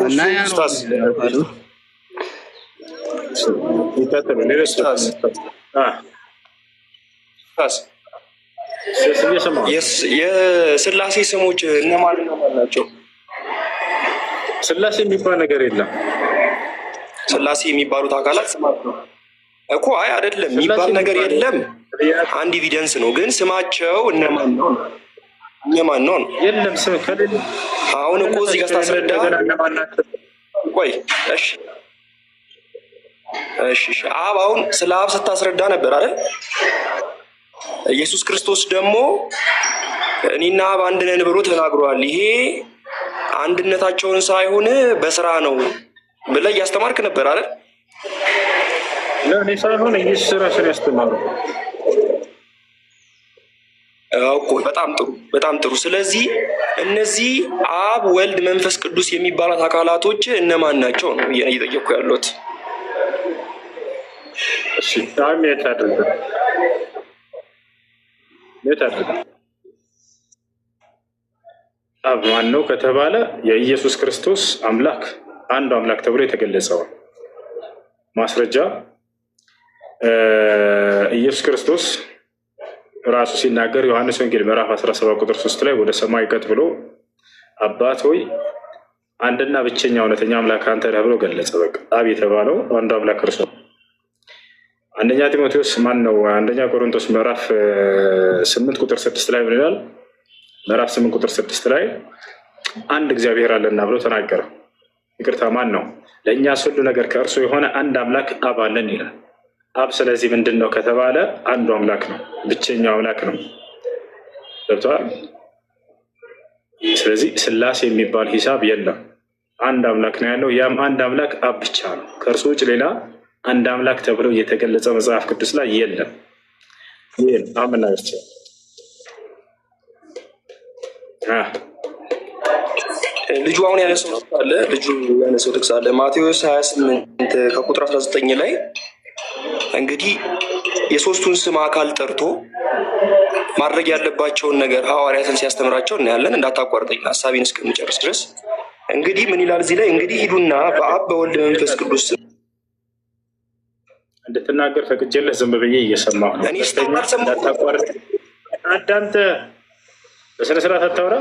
እና ያ ነው የስላሴ ስሞች እነማን ናቸው? ስላሴ የሚባል ነገር የለም። ስላሴ የሚባሉት አካላት ስማቸው እኮ አይ አይደለም የሚባል ነገር የለም። አንድ ኤቪደንስ ነው። ግን ስማቸው እነማን ነው? እነማን ነው? የለም ስም ከሌለ አሁን እኮ እዚህ ጋር ታስረዳ። ቆይ እሺ አብ አሁን ስለ አብ ስታስረዳ ነበር አይደል? ኢየሱስ ክርስቶስ ደግሞ እኔና አብ አንድ ነን ብሎ ተናግሯል። ይሄ አንድነታቸውን ሳይሆን በስራ ነው ብለህ እያስተማርክ ነበር አይደል? ለኔ ሳይሆን ኢየሱስ ራሱን ያስተማረው እኮ። በጣም ጥሩ። ስለዚህ እነዚህ አብ፣ ወልድ፣ መንፈስ ቅዱስ የሚባሉት አካላቶች እነማን ናቸው ነው እየጠየኩ ያሉት። እሺ ታም የታደረገ አብ ማን ነው ከተባለ የኢየሱስ ክርስቶስ አምላክ አንዱ አምላክ ተብሎ የተገለጸው ማስረጃ ኢየሱስ ክርስቶስ ራሱ ሲናገር ዮሐንስ ወንጌል ምዕራፍ 17 ቁጥር 3 ላይ ወደ ሰማይ ቀጥ ብሎ አባት ሆይ አንድና ብቸኛ እውነተኛ አምላክ አንተ ነህ ብሎ ገለጸ። በቃ አብ የተባለው አንዱ አምላክ እርሱ። አንደኛ ጢሞቴዎስ ማን ነው? አንደኛ ቆሮንቶስ ምዕራፍ 8 ቁጥር 6 ላይ ምን ይላል? ምዕራፍ 8 ቁጥር 6 ላይ አንድ እግዚአብሔር አለና ብሎ ተናገረ። ይቅርታ ማን ነው? ለእኛ ሁሉ ነገር ከእርሱ የሆነ አንድ አምላክ አብ አለን ይላል። አብ ስለዚህ ምንድን ነው ከተባለ አንዱ አምላክ ነው፣ ብቸኛው አምላክ ነው። ገብቶሃል? ስለዚህ ስላሴ የሚባል ሂሳብ የለም። አንድ አምላክ ነው ያለው። ያም አንድ አምላክ አብ ብቻ ነው። ከእርሱ ውጭ ሌላ አንድ አምላክ ተብሎ የተገለጸ መጽሐፍ ቅዱስ ላይ የለም። ይህን አምናች ልጁ አሁን ያነሰው ጥቅስ አለ ማቴዎስ 28 ከቁጥር 19 ላይ እንግዲህ የሶስቱን ስም አካል ጠርቶ ማድረግ ያለባቸውን ነገር ሐዋርያትን ሲያስተምራቸው እናያለን። እንዳታቋርጠኝ ሀሳቤን እስከምጨርስ ድረስ። እንግዲህ ምን ይላል እዚህ ላይ? እንግዲህ ሂዱና በአብ በወልድ መንፈስ ቅዱስ ስም እንድትናገር ፈቅጄልህ ዝም ብዬ እየሰማሁ ነው። እንዳታቋርጥ አዳምጥ። በስነ ስርዓት አታውራ።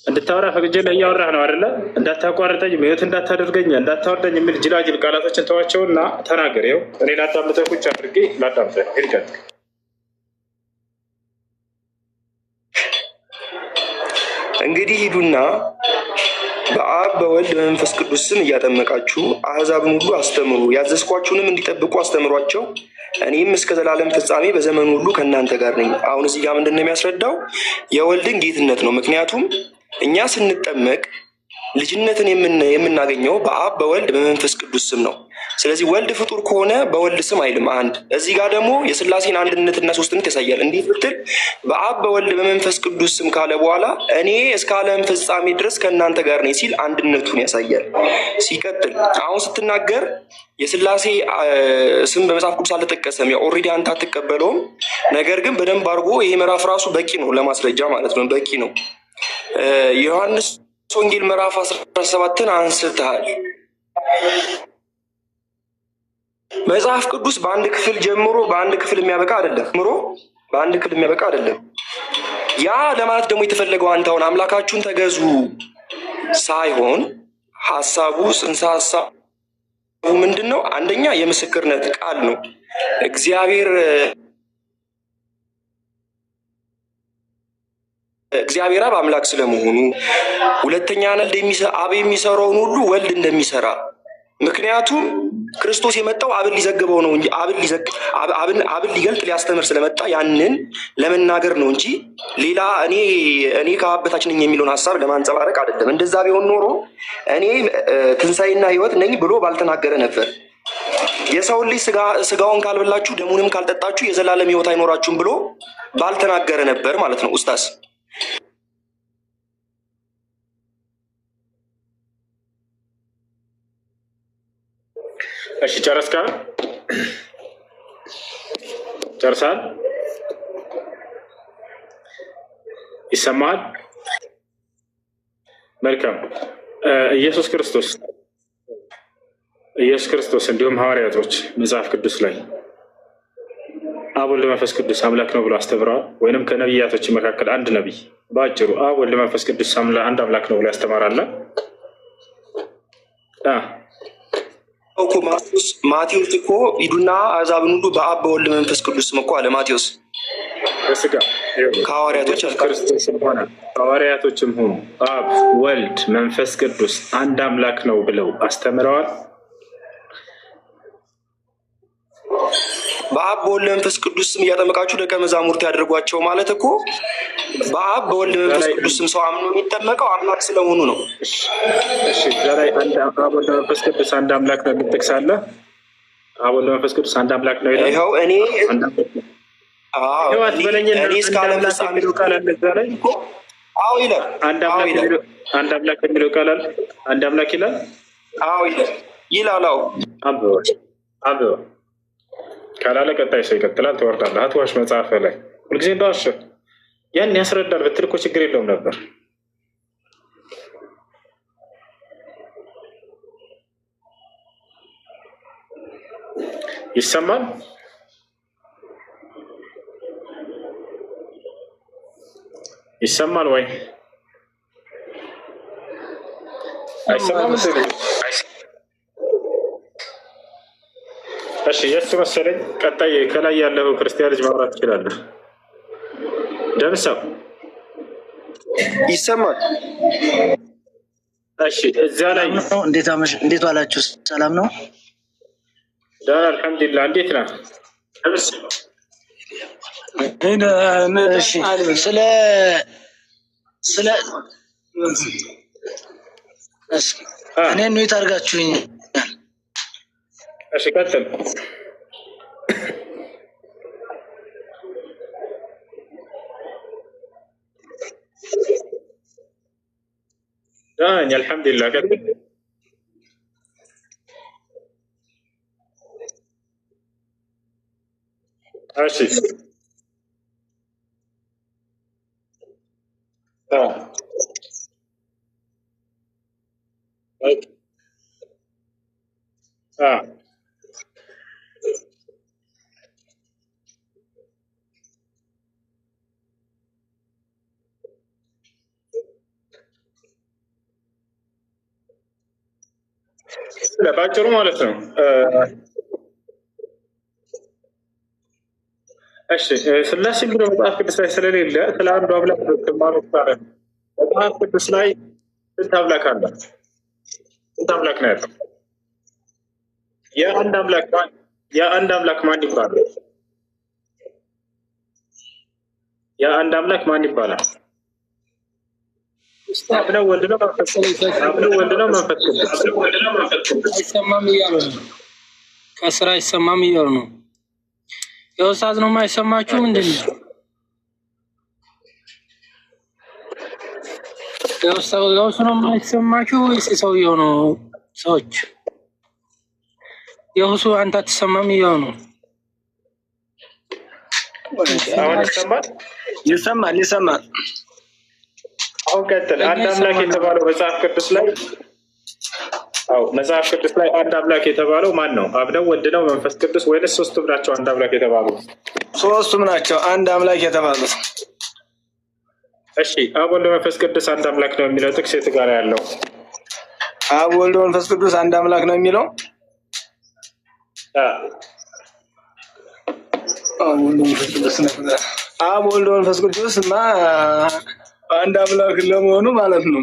እንድታወራ ፈቅጄልህ እያወራህ ነው አይደለ? እንዳታቋርጠኝ፣ ምሕረት እንዳታደርገኝ፣ እንዳታወርደኝ የሚል ጅላጅል ቃላቶችን ተዋቸውና ተናገር። ይኸው እኔ ላዳምጥህ ቁጭ አድርጌ ላዳምጥህ። ሄድቀጥ እንግዲህ ሂዱና በአብ በወልድ በመንፈስ ቅዱስ ስም እያጠመቃችሁ አሕዛብን ሁሉ አስተምሩ፣ ያዘዝኳችሁንም እንዲጠብቁ አስተምሯቸው፣ እኔም እስከ ዘላለም ፍጻሜ በዘመኑ ሁሉ ከእናንተ ጋር ነኝ። አሁን እዚህ ጋር ምንድን ነው የሚያስረዳው? የወልድን ጌትነት ነው። ምክንያቱም እኛ ስንጠመቅ ልጅነትን የምናገኘው በአብ በወልድ በመንፈስ ቅዱስ ስም ነው። ስለዚህ ወልድ ፍጡር ከሆነ በወልድ ስም አይልም አንድ። እዚህ ጋር ደግሞ የስላሴን አንድነትና ሶስትነት ያሳያል። እንዴት ብትል በአብ በወልድ በመንፈስ ቅዱስ ስም ካለ በኋላ እኔ እስከ ዓለም ፍጻሜ ድረስ ከእናንተ ጋር ነኝ ሲል አንድነቱን ያሳያል። ሲቀጥል አሁን ስትናገር የስላሴ ስም በመጽሐፍ ቅዱስ አልተጠቀሰም። ያው ኦልሬዲ አንተ አትቀበለውም። ነገር ግን በደንብ አድርጎ ይሄ ምዕራፍ ራሱ በቂ ነው ለማስረጃ ማለት ነው። በቂ ነው። ዮሐንስ ወንጌል ምዕራፍ 17ን አንስተሃል። መጽሐፍ ቅዱስ በአንድ ክፍል ጀምሮ በአንድ ክፍል የሚያበቃ አይደለም። ያ ለማለት ደግሞ የተፈለገው አንተ አሁን አምላካችሁን ተገዙ ሳይሆን ሀሳቡ ጽንሰ ሀሳቡ ምንድን ነው? አንደኛ የምስክርነት ቃል ነው። እግዚአብሔር አብ አምላክ ስለመሆኑ፣ ሁለተኛ አብ የሚሰራውን ሁሉ ወልድ እንደሚሰራ። ምክንያቱም ክርስቶስ የመጣው አብን ሊዘግበው ነው እንጂ አብን ሊገልጥ ሊያስተምር ስለመጣ ያንን ለመናገር ነው እንጂ ሌላ እኔ ከአብ በታች ነኝ የሚለውን ሀሳብ ለማንጸባረቅ አይደለም። እንደዛ ቢሆን ኖሮ እኔ ትንሣኤና ሕይወት ነኝ ብሎ ባልተናገረ ነበር። የሰውን ልጅ ስጋውን ካልበላችሁ ደሙንም ካልጠጣችሁ የዘላለም ሕይወት አይኖራችሁም ብሎ ባልተናገረ ነበር ማለት ነው። ኡስታዝ እሺ ጨረስካ? ጨርሳል? ይሰማል? መልካም። ኢየሱስ ክርስቶስ እንዲሁም ሐዋርያቶች መጽሐፍ ቅዱስ ላይ አብ ወልድ መንፈስ ቅዱስ አምላክ ነው ብሎ አስተምረዋል? ወይንም ከነቢያቶች መካከል አንድ ነቢይ በአጭሩ አብ ወልድ መንፈስ ቅዱስ አንድ አምላክ ነው ብሎ ያስተማራል? ማቴዎስ እኮ ሂዱና አሕዛብን ሁሉ በአብ በወልድ መንፈስ ቅዱስ ስም እኮ አለ ማቴዎስ። በስጋ ሐዋርያቶችም ሆኑ አብ ወልድ መንፈስ ቅዱስ አንድ አምላክ ነው ብለው አስተምረዋል? በአብ በወልድ መንፈስ ቅዱስ ስም እያጠመቃችሁ ደቀ መዛሙርት ያደርጓቸው ማለት እኮ በአብ በወልድ መንፈስ ቅዱስ ስም ሰው አምኖ የሚጠመቀው አምላክ ስለሆኑ ነው። እሺ እዛ ላይ አብ ወልድ መንፈስ ቅዱስ አንድ አምላክ ነው የምትጠቅሳለህ? አብ ወልድ መንፈስ ቅዱስ አንድ አምላክ ነው ይላል። ይኸው እኔ እስከ ዓለም ፍጻሜ የሚለው ቃል አለ እዛ ላይ። አዎ ይላል። አንድ አምላክ የሚለው ቃል አለ። አንድ አምላክ ይላል። አዎ ይላል። አዎ አንብበው ካላለ ቀጣይ ሰው ይቀጥላል። ትወርዳለህ። አትዋሽ። መጽሐፍ ላይ ሁልጊዜ እንዳዋሸ ያን ያስረዳል ብትል እኮ ችግር የለውም ነበር። ይሰማል? ይሰማል ወይ? አይሰማም? እሺ የእሱ መሰለኝ። ቀጣይ ከላይ ያለው ክርስቲያን ልጅ ማውራት ትችላለህ። ደምሰው ይሰማል? እሺ እዛ ላይ እንዴት ዋላችሁ? ሰላም ነው? ደህና አልሐምዱሊላህ። እንዴት ነህ? እሺ እኔ ኑት አድርጋችሁኝ። እሺ ቀጥል። አልሐምዱሊላህ። ቀጥል። እሺ ባጭሩ ማለት ነው። እሺ ስላሴ የሚለው መጽሐፍ ቅዱስ ላይ ስለሌለ ስለ አንዱ አምላክ ትማሩ ይባላል። መጽሐፍ ቅዱስ ላይ ስንት አምላክ አለ? ስንት አምላክ ነው ያለው? የአንድ አምላክ ማን ይባላል? የአንድ አምላክ ማን ይባላል? አብ ነው፣ ወልድ ነው፣ መንፈስ ቅዱስ። አይሰማም እያሉ ነው። ከስራ አይሰማም እያሉ ነው። የውስጣት ነው የማይሰማችሁ? ምንድን ነው የውስጡ ነው የማይሰማችሁ ወይስ ሰውየው ነው? ሰዎች የውሱ አንተ አትሰማም እያሉ ነው። አሁን ይሰማል? ይሰማል። አሁን ቀጥል። አንድ አምላክ የተባለው መጽሐፍ ቅዱስ ላይ መጽሐፍ ቅዱስ ላይ አንድ አምላክ የተባለው ማን ነው? አብ ነው? ወልድ ነው? መንፈስ ቅዱስ? ወይንስ ሶስቱም ናቸው አንድ አምላክ የተባሉት? ሶስቱም ናቸው አንድ አምላክ የተባሉት። እሺ አብ ወልድ መንፈስ ቅዱስ አንድ አምላክ ነው የሚለው ጥቅስ የት ጋር ያለው? አብ ወልድ መንፈስ ቅዱስ አንድ አምላክ ነው የሚለው አብ ወልድ መንፈስ ቅዱስ አንድ አምላክ ለመሆኑ ማለት ነው።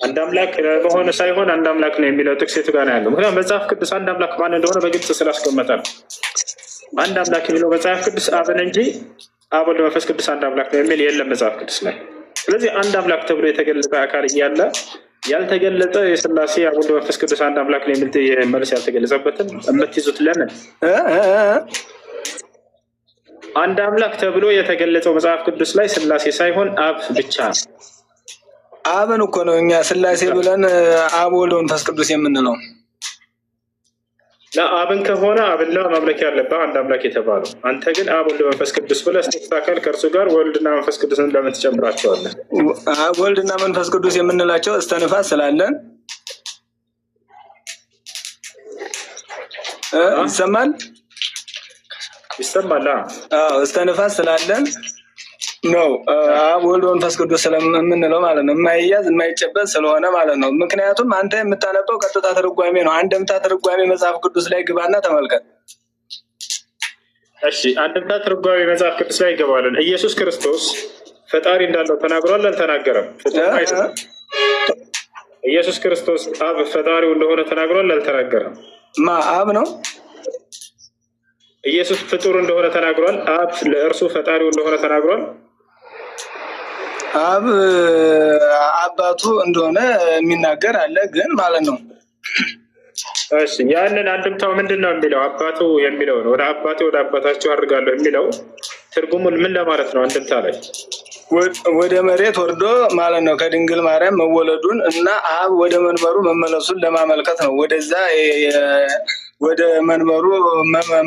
አንድ አምላክ ለመሆኑ ሳይሆን አንድ አምላክ ነው የሚለው ጥቅስ የት ጋር ያለው? ምክንያቱም መጽሐፍ ቅዱስ አንድ አምላክ ማን እንደሆነ በግልጽ ስላስቀመጠ ነው። አንድ አምላክ የሚለው መጽሐፍ ቅዱስ አብን እንጂ አብ ወልድ መንፈስ ቅዱስ አንድ አምላክ ነው የሚል የለም መጽሐፍ ቅዱስ ላይ። ስለዚህ አንድ አምላክ ተብሎ የተገለጸ አካል እያለ ያልተገለጸ የሥላሴ አብ ወልድ መንፈስ ቅዱስ አንድ አምላክ ነው የሚል መልስ ያልተገለጸበትን የምትይዙት ለምን? አንድ አምላክ ተብሎ የተገለጸው መጽሐፍ ቅዱስ ላይ ሥላሴ ሳይሆን አብ ብቻ ነው። አብን እኮ ነው እኛ ሥላሴ ብለን አብ ወልድ መንፈስ ቅዱስ የምንለው። አብን ከሆነ አብና ማምለክ ያለበት አንድ አምላክ የተባለው አንተ ግን አብ ወልድ መንፈስ ቅዱስ ብለህ ስትታከል ከእርሱ ጋር ወልድና መንፈስ ቅዱስን ለምን ትጨምራቸዋለህ? አብ ወልድና መንፈስ ቅዱስ የምንላቸው እስተንፋስ ስላለን ይሰማል። እስተንፋስ ስላለን ነው አብ ወልድ መንፈስ ቅዱስ ስለምንለው ማለት ነው። የማይያዝ የማይጨበጥ ስለሆነ ማለት ነው። ምክንያቱም አንተ የምታነበው ቀጥታ ትርጓሜ ነው። አንድምታ ትርጓሜ መጽሐፍ ቅዱስ ላይ ግባና ተመልከት። እሺ አንድምታ ትርጓሜ መጽሐፍ ቅዱስ ላይ ይገባለን። ኢየሱስ ክርስቶስ ፈጣሪ እንዳለው ተናግሯል አልተናገረም? ኢየሱስ ክርስቶስ አብ ፈጣሪው እንደሆነ ተናግሯል አልተናገረም? አብ ነው። ኢየሱስ ፍጡር እንደሆነ ተናግሯል። አብ ለእርሱ ፈጣሪው እንደሆነ ተናግሯል። አብ አባቱ እንደሆነ የሚናገር አለ ግን ማለት ነው። እሺ ያንን አንድምታው ምንድን ነው የሚለው? አባቱ የሚለው ነው። ወደ አባቴ ወደ አባታቸው አድርጋለሁ የሚለው ትርጉሙን ምን ለማለት ነው? አንድምታ ላይ ወደ መሬት ወርዶ ማለት ነው ከድንግል ማርያም መወለዱን እና አብ ወደ መንበሩ መመለሱን ለማመልከት ነው። ወደዛ ወደ መንበሩ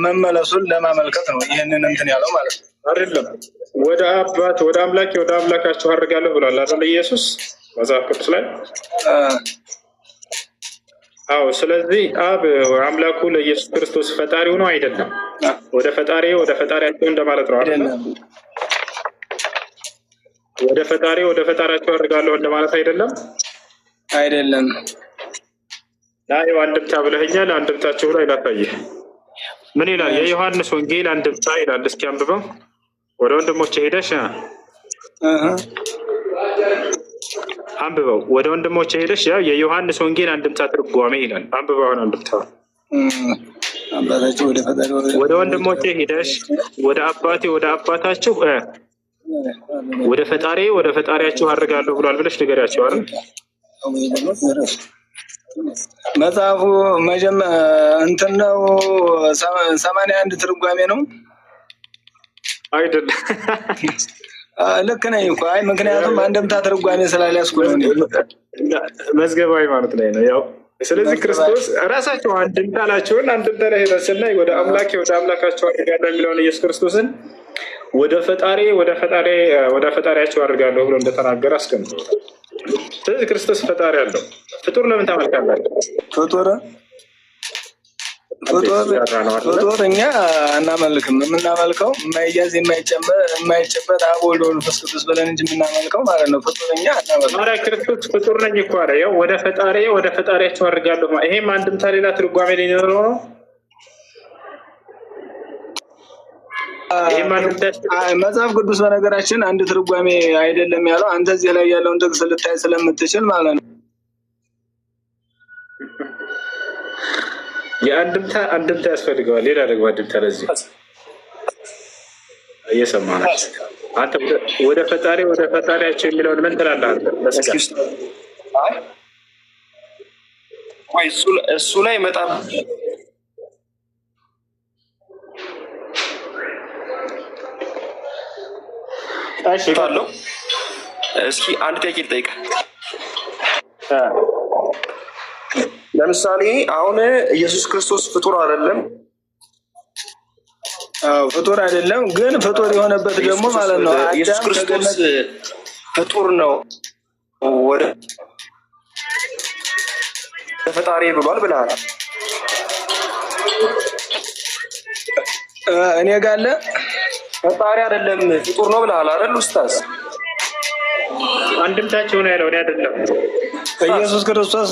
መመለሱን ለማመልከት ነው። ይህንን እንትን ያለው ማለት ነው። አይደለም ወደ አባት ወደ አምላኬ ወደ አምላካቸው አድርጋለሁ ብሏል አይደል ኢየሱስ መጽሐፍ ቅዱስ ላይ? አዎ። ስለዚህ አብ አምላኩ ለኢየሱስ ክርስቶስ ፈጣሪው ነው አይደለም? ወደ ፈጣሪያቸው እንደማለት ነው አይደለም? ወደ ፈጣሪያቸው አድርጋለሁ እንደማለት አይደለም? አይደለም። ይኸው አንድምታ ብለኸኛል። አንድምታችሁ ላይ ላሳየህ። ምን ይላል? የዮሐንስ ወንጌል አንድምታ ይላል። እስኪ አንብበው። ወደ ወንድሞቼ ሄደሽ አንብበው። ወደ ወንድሞቼ ሄደሽ ያው የዮሐንስ ወንጌል አንድምታ ትርጓሜ ይላል። አንብበው። አሁን አንድምታው ወደ ወንድሞቼ ሄደሽ ወደ አባቴ ወደ አባታችሁ ወደ ፈጣሪ ወደ ፈጣሪያችሁ አድርጋለሁ ብሏል ብለሽ ንገሪያቸው አይደል? መጽሐፉ እንትን ነው 81 ትርጓሜ ነው አይደል? ልክ ነኝ እኮ። አይ ምክንያቱም አንድምታ ትርጓሜ ስላልያዝኩ ነው። መዝገባዊ ማለት ላይ ነው ያው። ስለዚህ ክርስቶስ ራሳቸው አንድምታላቸውን አንድምታ ላይ ሄደ ስናይ ወደ አምላኬ ወደ አምላካቸው አድርጋለሁ የሚለውን ኢየሱስ ክርስቶስን ወደ ፈጣሪያቸው አድርጋለሁ ብሎ እንደተናገረ አስቀምጦታል። ስለዚህ ክርስቶስ ፈጣሪ አለው። ፍጡር ለምን ታመልካላችሁ? ፍጡር እኛ አናመልክም። የምናመልከው የማይያዝ የማይጨበጥ አብ ወልድ መንፈስ ቅዱስ ብለን እንጂ የምናመልከው ማለት ነው። ፍጡር እኛ አናመልክም። ክርስቶስ ፍጡር ነኝ እኮ አለ። ያው ወደ ፈጣሪያቸው አድርጋለሁ። ይሄም አንድምታ ሌላ ትርጓሜ ሊኖረው ነው። መጽሐፍ ቅዱስ በነገራችን አንድ ትርጓሜ አይደለም ያለው። አንተ እዚህ ላይ ያለውን ጥቅስ ልታይ ስለምትችል ማለት ነው። አንድምታ ያስፈልገዋል። ሌላ ደግሞ አንድምታ ለዚህ እየሰማህ አንተ ወደ ፈጣሪያቸው የሚለውን ምን ትላለህ? እሱ ላይ መጣ። አለው። እስኪ አንድ ጥያቄ ልጠይቅ። ለምሳሌ አሁን ኢየሱስ ክርስቶስ ፍጡር አይደለም ፍጡር አይደለም። ግን ፍጡር የሆነበት ደግሞ ማለት ነው ኢየሱስ ክርስቶስ ፍጡር ነው ወደ ፈጣሪ ብሏል ብለሃል። እኔ ጋለ ፈጣሪ አይደለም ፍጡር ነው ብለሃል አይደል ኡስታዝ? አንድምታቸው ነው ያለው አይደለም። ኢየሱስ ክርስቶስ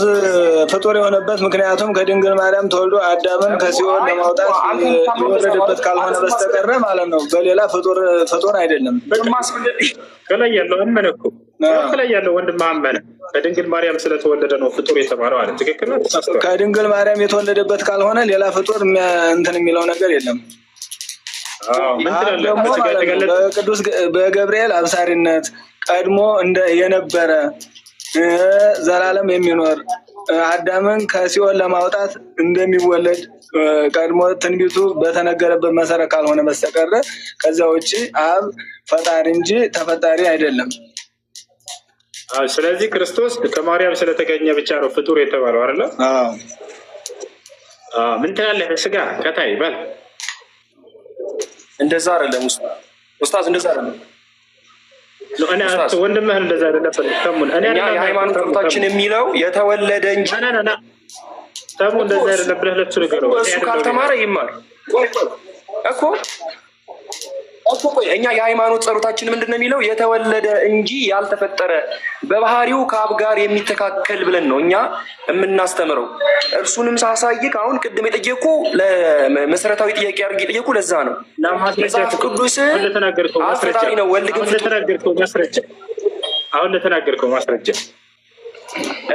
ፍጡር የሆነበት ምክንያቱም ከድንግል ማርያም ተወልዶ አዳምን ከሲኦል ለማውጣት የወረደበት ካልሆነ በስተቀር ማለት ነው። በሌላ ፍጡር አይደለም። ከላይ ያለው አመነ እኮ ከላይ ያለው ወንድም አመነ ከድንግል ማርያም ስለተወለደ ነው ፍጡር የተባለው አለ። ትክክል ነው። ከድንግል ማርያም የተወለደበት ካልሆነ ሌላ ፍጡር እንትን የሚለው ነገር የለም። ደግሞ በቅዱስ በገብርኤል አብሳሪነት ቀድሞ የነበረ ዘላለም የሚኖር አዳምን ከሲኦል ለማውጣት እንደሚወለድ ቀድሞ ትንቢቱ በተነገረበት መሰረት ካልሆነ በስተቀር ከዚያ ውጭ አብ ፈጣሪ እንጂ ተፈጣሪ አይደለም። ስለዚህ ክርስቶስ ከማርያም ስለተገኘ ብቻ ነው ፍጡር የተባለው አይደለ? ምን ትላለህ? ስጋ ከታይ በል እንደዛ አይደለም ኡስታዝ፣ እንደዛ አይደለም። ወንድምህ እንደዛ አይደለም። እኛ የሃይማኖት ትምህርታችን የሚለው የተወለደ እንጂ ተሙ እንደዛ አይደለም ብለህ ለሱ ነገር ነው። እሱ ካልተማረ ይማር እኮ እኛ የሃይማኖት ጸሎታችን ምንድን ነው የሚለው? የተወለደ እንጂ ያልተፈጠረ በባህሪው ከአብ ጋር የሚተካከል ብለን ነው እኛ የምናስተምረው። እርሱንም ሳሳይክ አሁን ቅድም የጠየቁ ለመሰረታዊ ጥያቄ አድርጌ የጠየቁ ለዛ ነው። መጽሐፍ ቅዱስ አብ ፈጣሪ ነው፣ ወልድ ግን አሁን ለተናገርከው ማስረጃ።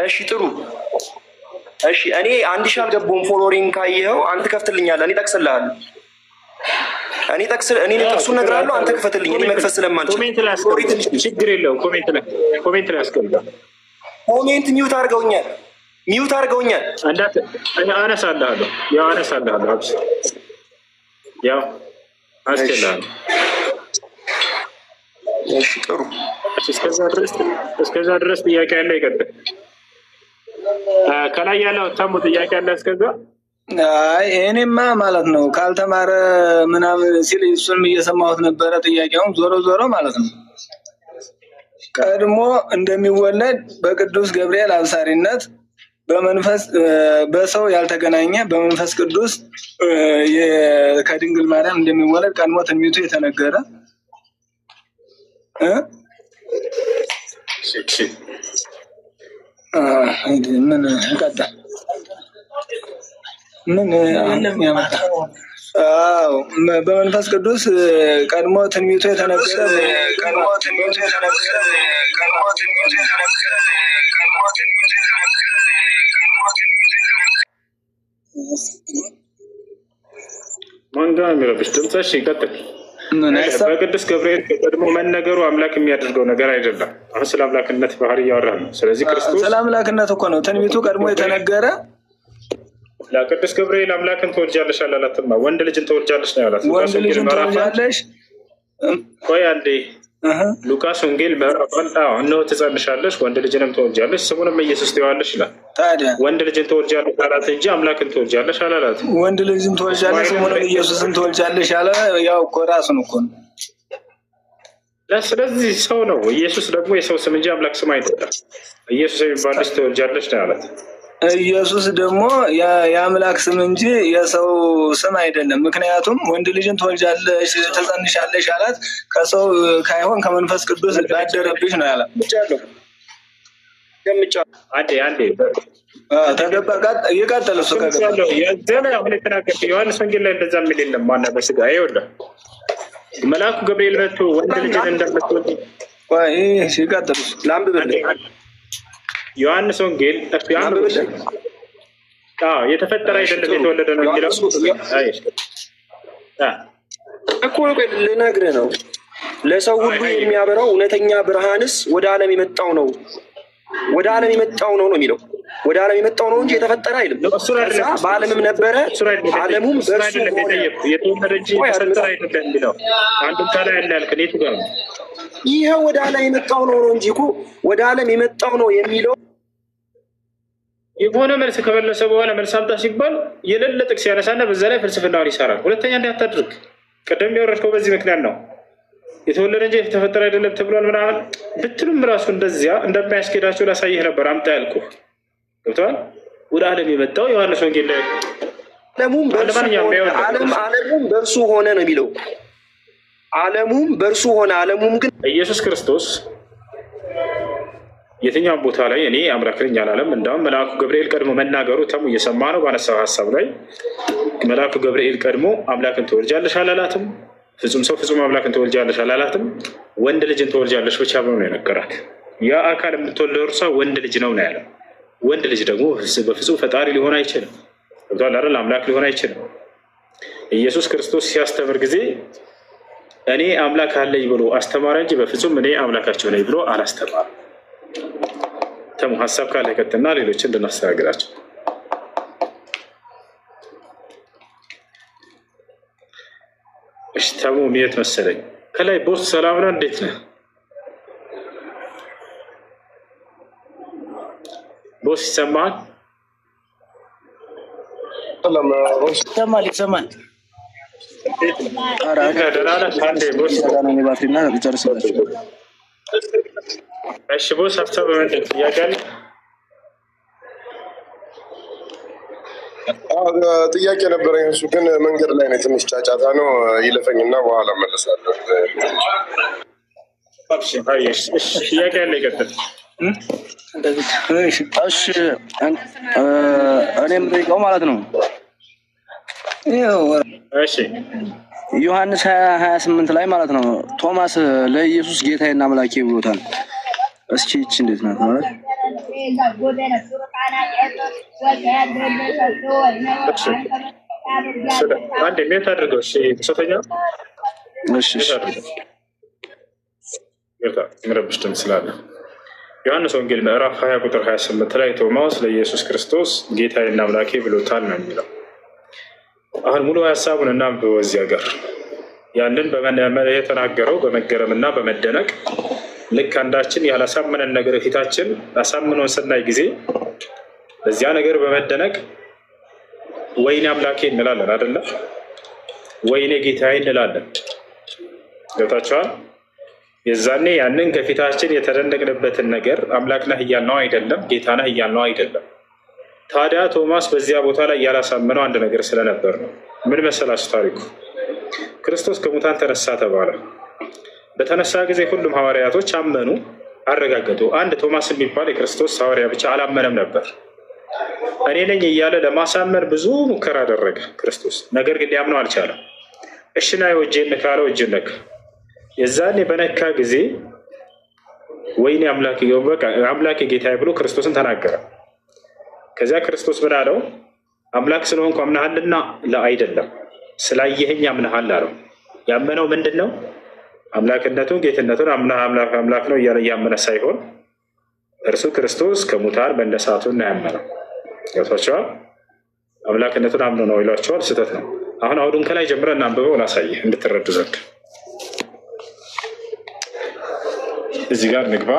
እሺ ጥሩ። እሺ እኔ 1000 አልገባሁም። ፎሎሪንግ ካየኸው አንተ ከፍትልኛለህ፣ እኔ ጠቅስልሃለሁ። እኔ ጥቅሱን እነግርሃለሁ፣ አንተ ክፈትልኝ። እኔ መክፈት ስለማልችል ችግር የለውም። ኮሜንት ላይ አስቀምጣ። ኮሜንት ሚውት አድርገውኛል። አነሳልሃለሁ። አብስ ያው አስችላለሁ። እሺ ጥሩ። እስከዛ ድረስ ጥያቄ ያለ ይቀጥል። ከላይ ያለው ተሙ ጥያቄ ያለ እስከዛ እኔማ ማለት ነው ካልተማረ ምናምን ሲል እሱንም እየሰማሁት ነበረ። ጥያቄውም ዞሮ ማለት ነው ቀድሞ እንደሚወለድ በቅዱስ ገብርኤል አብሳሪነት በመንፈስ በሰው ያልተገናኘ በመንፈስ ቅዱስ ከድንግል ማርያም እንደሚወለድ ቀድሞ ትንቢቱ የተነገረ ምን እንቀጥል? ምን ያመጣ? በመንፈስ ቅዱስ ቀድሞ ትንቢቱ የተነገረ ማንጋ የሚረብሽ ድምፅሽ ይቀጥል። በቅዱስ ገብርኤል ቀድሞ መነገሩ አምላክ የሚያደርገው ነገር አይደለም። አሁን ስለ አምላክነት ባህሪ እያወራ ነው። ስለዚህ ክርስቶስ ስለ አምላክነት እኮ ነው ትንቢቱ ቀድሞ የተነገረ። ለቅዱስ ገብርኤል አምላክን ትወልጃለሽ አላላትማ፣ ወንድ ልጅን ትወልጃለሽ ነው ያላት። ወንድ ልጅን ትወልጃለሽ። ቆይ አንዴ ሉቃስ ወንጌል ምዕራፍ 1 እነሆ ትጸንሻለሽ ወንድ ልጅንም ትወልጃለሽ ስሙንም ኢየሱስ ትይዋለሽ ይላል። ታዲያ ወንድ ልጅን ትወልጃለሽ አላት እንጂ አምላክን ትወልጃለሽ አላላት። ወንድ ልጅን ትወልጃለሽ ስሙንም ኢየሱስን ትወልጃለሽ ያለ ያው እኮ ራሱን እኮ ነው። ስለዚህ ሰው ነው። ኢየሱስ ደግሞ የሰው ስም እንጂ አምላክ ስም አይደለም። ኢየሱስ የሚባል ልጅ ትወልጃለሽ ነው ያላት። ኢየሱስ ደግሞ የአምላክ ስም እንጂ የሰው ስም አይደለም። ምክንያቱም ወንድ ልጅን ትወልጃለሽ ትጸንሻለሽ አላት ከሰው ካይሆን ከመንፈስ ቅዱስ ባደረብሽ ነው ያላት። አንዴ ተገባ ይቀጥል። እሱ ከገባ አሁን የተናገር ዮሐንስ ወንጌል ላይ እንደዛ የሚል የለም። ማነው በስጋ ይወዳ መልአኩ ገብርኤል መጥቶ ወንድ ልጅን እንደምትወልድ ይቀጥል። ላንብብልህ ዮሐንስ ወንጌል የተፈጠረ አይደለም የተወለደ ነው የሚለው እኮ ልነግርህ ነው። ለሰው ሁሉ የሚያበራው እውነተኛ ብርሃንስ ወደ ዓለም የመጣው ነው ነው የሚለው። ወደ ዓለም የመጣው ነው እንጂ የተፈጠረ አይደለም። በዓለምም ነበረ፣ ዓለሙም በእርሱ የተወለደ እንጂ የተፈጠረ አይደለም የሚለው አንዱም ከላይ ያለ ያልከን የቱ ጋር ነው? ይኸው ወደ ዓለም የመጣው ነው እንጂ እኮ ወደ ዓለም የመጣው ነው የሚለው የሆነ መልስ ከመለሰ በኋላ መልስ አምጣ ሲባል የሌለ ጥቅስ ያነሳና በዛ ላይ ፍልስፍናውን ይሰራል። ሁለተኛ እንዳታድርግ ቅድም የወረድከው በዚህ ምክንያት ነው። የተወለደ እንጂ የተፈጠረ አይደለም ተብሏል ምናምን ብትሉም ራሱ እንደዚያ እንደማያስኬዳቸው ላሳይህ ነበር። አምጣ ያልኩህ ገብተዋል። ወደ ዓለም የመጣው ዮሐንስ ወንጌል ላይ ዓለሙም በእርሱ ሆነ ነው የሚለው። ዓለሙም በእርሱ ሆነ። ዓለሙም ግን ኢየሱስ ክርስቶስ የትኛውም ቦታ ላይ እኔ አምላክ ነኝ አላለም። እንዳውም መልአኩ ገብርኤል ቀድሞ መናገሩ ተሙ እየሰማ ነው። ባነሳው ሀሳብ ላይ መልአኩ ገብርኤል ቀድሞ አምላክን ትወልጃለሽ አላላትም። ፍጹም ሰው ፍጹም አምላክን ትወልጃለሽ አላላትም። ወንድ ልጅን ትወልጃለሽ ብቻ ብሎ ነው የነገራት። ያ አካል የምትወልደው እርሷ ወንድ ልጅ ነው ነው ያለው። ወንድ ልጅ ደግሞ በፍጹም ፈጣሪ ሊሆን አይችልም። ገብቶሃል አይደል? አምላክ ሊሆን አይችልም። ኢየሱስ ክርስቶስ ሲያስተምር ጊዜ እኔ አምላክ አለኝ ብሎ አስተማረ እንጂ በፍጹም እኔ አምላካቸው ነኝ ብሎ አላስተማርም። ተሙ ሀሳብ ካለ ቀጥና ሌሎችን እንድናስተናግዳቸው። እሺ ተሙ የት መሰለኝ ከላይ ቦስ ሰላም ነው፣ እንዴት ነህ ቦስ? ይሰማል? ይሰማል ይሰማል። እሺ ቦስ ሀሳብ በመንደል ጥያቄ አለ? ጥያቄ ነበረኝ። እሱ ግን መንገድ ላይ ነው፣ ትንሽ ጫጫታ ነው። ይለፈኝና በኋላ መለሳለሁ። ጥያቄ ያለ ይቀጥል። እሺ እኔም ጠይቀው ማለት ነው። እሺ ዮሐንስ 28 ላይ ማለት ነው ቶማስ ለኢየሱስ ጌታዬና አምላኬ ብሎታል። እስኪ እቺ እንዴት ናት ማለት? አንዴ ሜት አድርገው። እሺ ሶስተኛ እሺ ምረብሽ ድምፅ ስላለ ዮሐንስ ወንጌል ምዕራፍ 20 ቁጥር 28 ላይ ቶማስ ለኢየሱስ ክርስቶስ ጌታዬና አምላኬ ብሎታል ነው የሚለው። አሁን ሙሉ ሀሳቡን እናንብበው። እዚያ ጋር ያንን የተናገረው በመገረምና በመደነቅ ልክ አንዳችን ያላሳመነን ነገር ፊታችን አሳምኖን ስናይ ጊዜ በዚያ ነገር በመደነቅ ወይኔ አምላኬ እንላለን አይደለ? ወይኔ ጌታዬ እንላለን። ገብታችኋል? የዛኔ ያንን ከፊታችን የተደነቅንበትን ነገር አምላክ ነህ እያልነው አይደለም፣ ጌታ ነህ እያልነው አይደለም። ታዲያ ቶማስ በዚያ ቦታ ላይ ያላሳመነው አንድ ነገር ስለነበር ነው። ምን መሰላችሁ ታሪኩ? ክርስቶስ ከሙታን ተነሳ ተባለ። በተነሳ ጊዜ ሁሉም ሐዋርያቶች አመኑ፣ አረጋገጡ። አንድ ቶማስ የሚባል የክርስቶስ ሐዋርያ ብቻ አላመነም ነበር። እኔ ነኝ እያለ ለማሳመን ብዙ ሙከራ አደረገ ክርስቶስ። ነገር ግን ሊያምነው አልቻለም። እሺ ና እጄን ካለው እጅን ነካ። የዛኔ በነካ ጊዜ ወይኔ አምላኬ ጌታዬ ብሎ ክርስቶስን ተናገረ። ከዚያ ክርስቶስ ምን አለው? አምላክ ስለሆንኩ አምነሃልና? አይደለም ስላየኸኝ አምነሃል አለው። ያመነው ምንድን ነው? አምላክነቱን ጌትነቱን አምላክ ነው እያለ እያመነ ሳይሆን እርሱ ክርስቶስ ከሙታን መነሳቱን ያመነው። ገብቷቸዋል? አምላክነቱን አምኖ ነው ይሏቸዋል። ስህተት ነው። አሁን አውዱን ከላይ ጀምረን እናንብበው ላሳይህ እንድትረዱ ዘንድ። እዚህ ጋር ንግባ።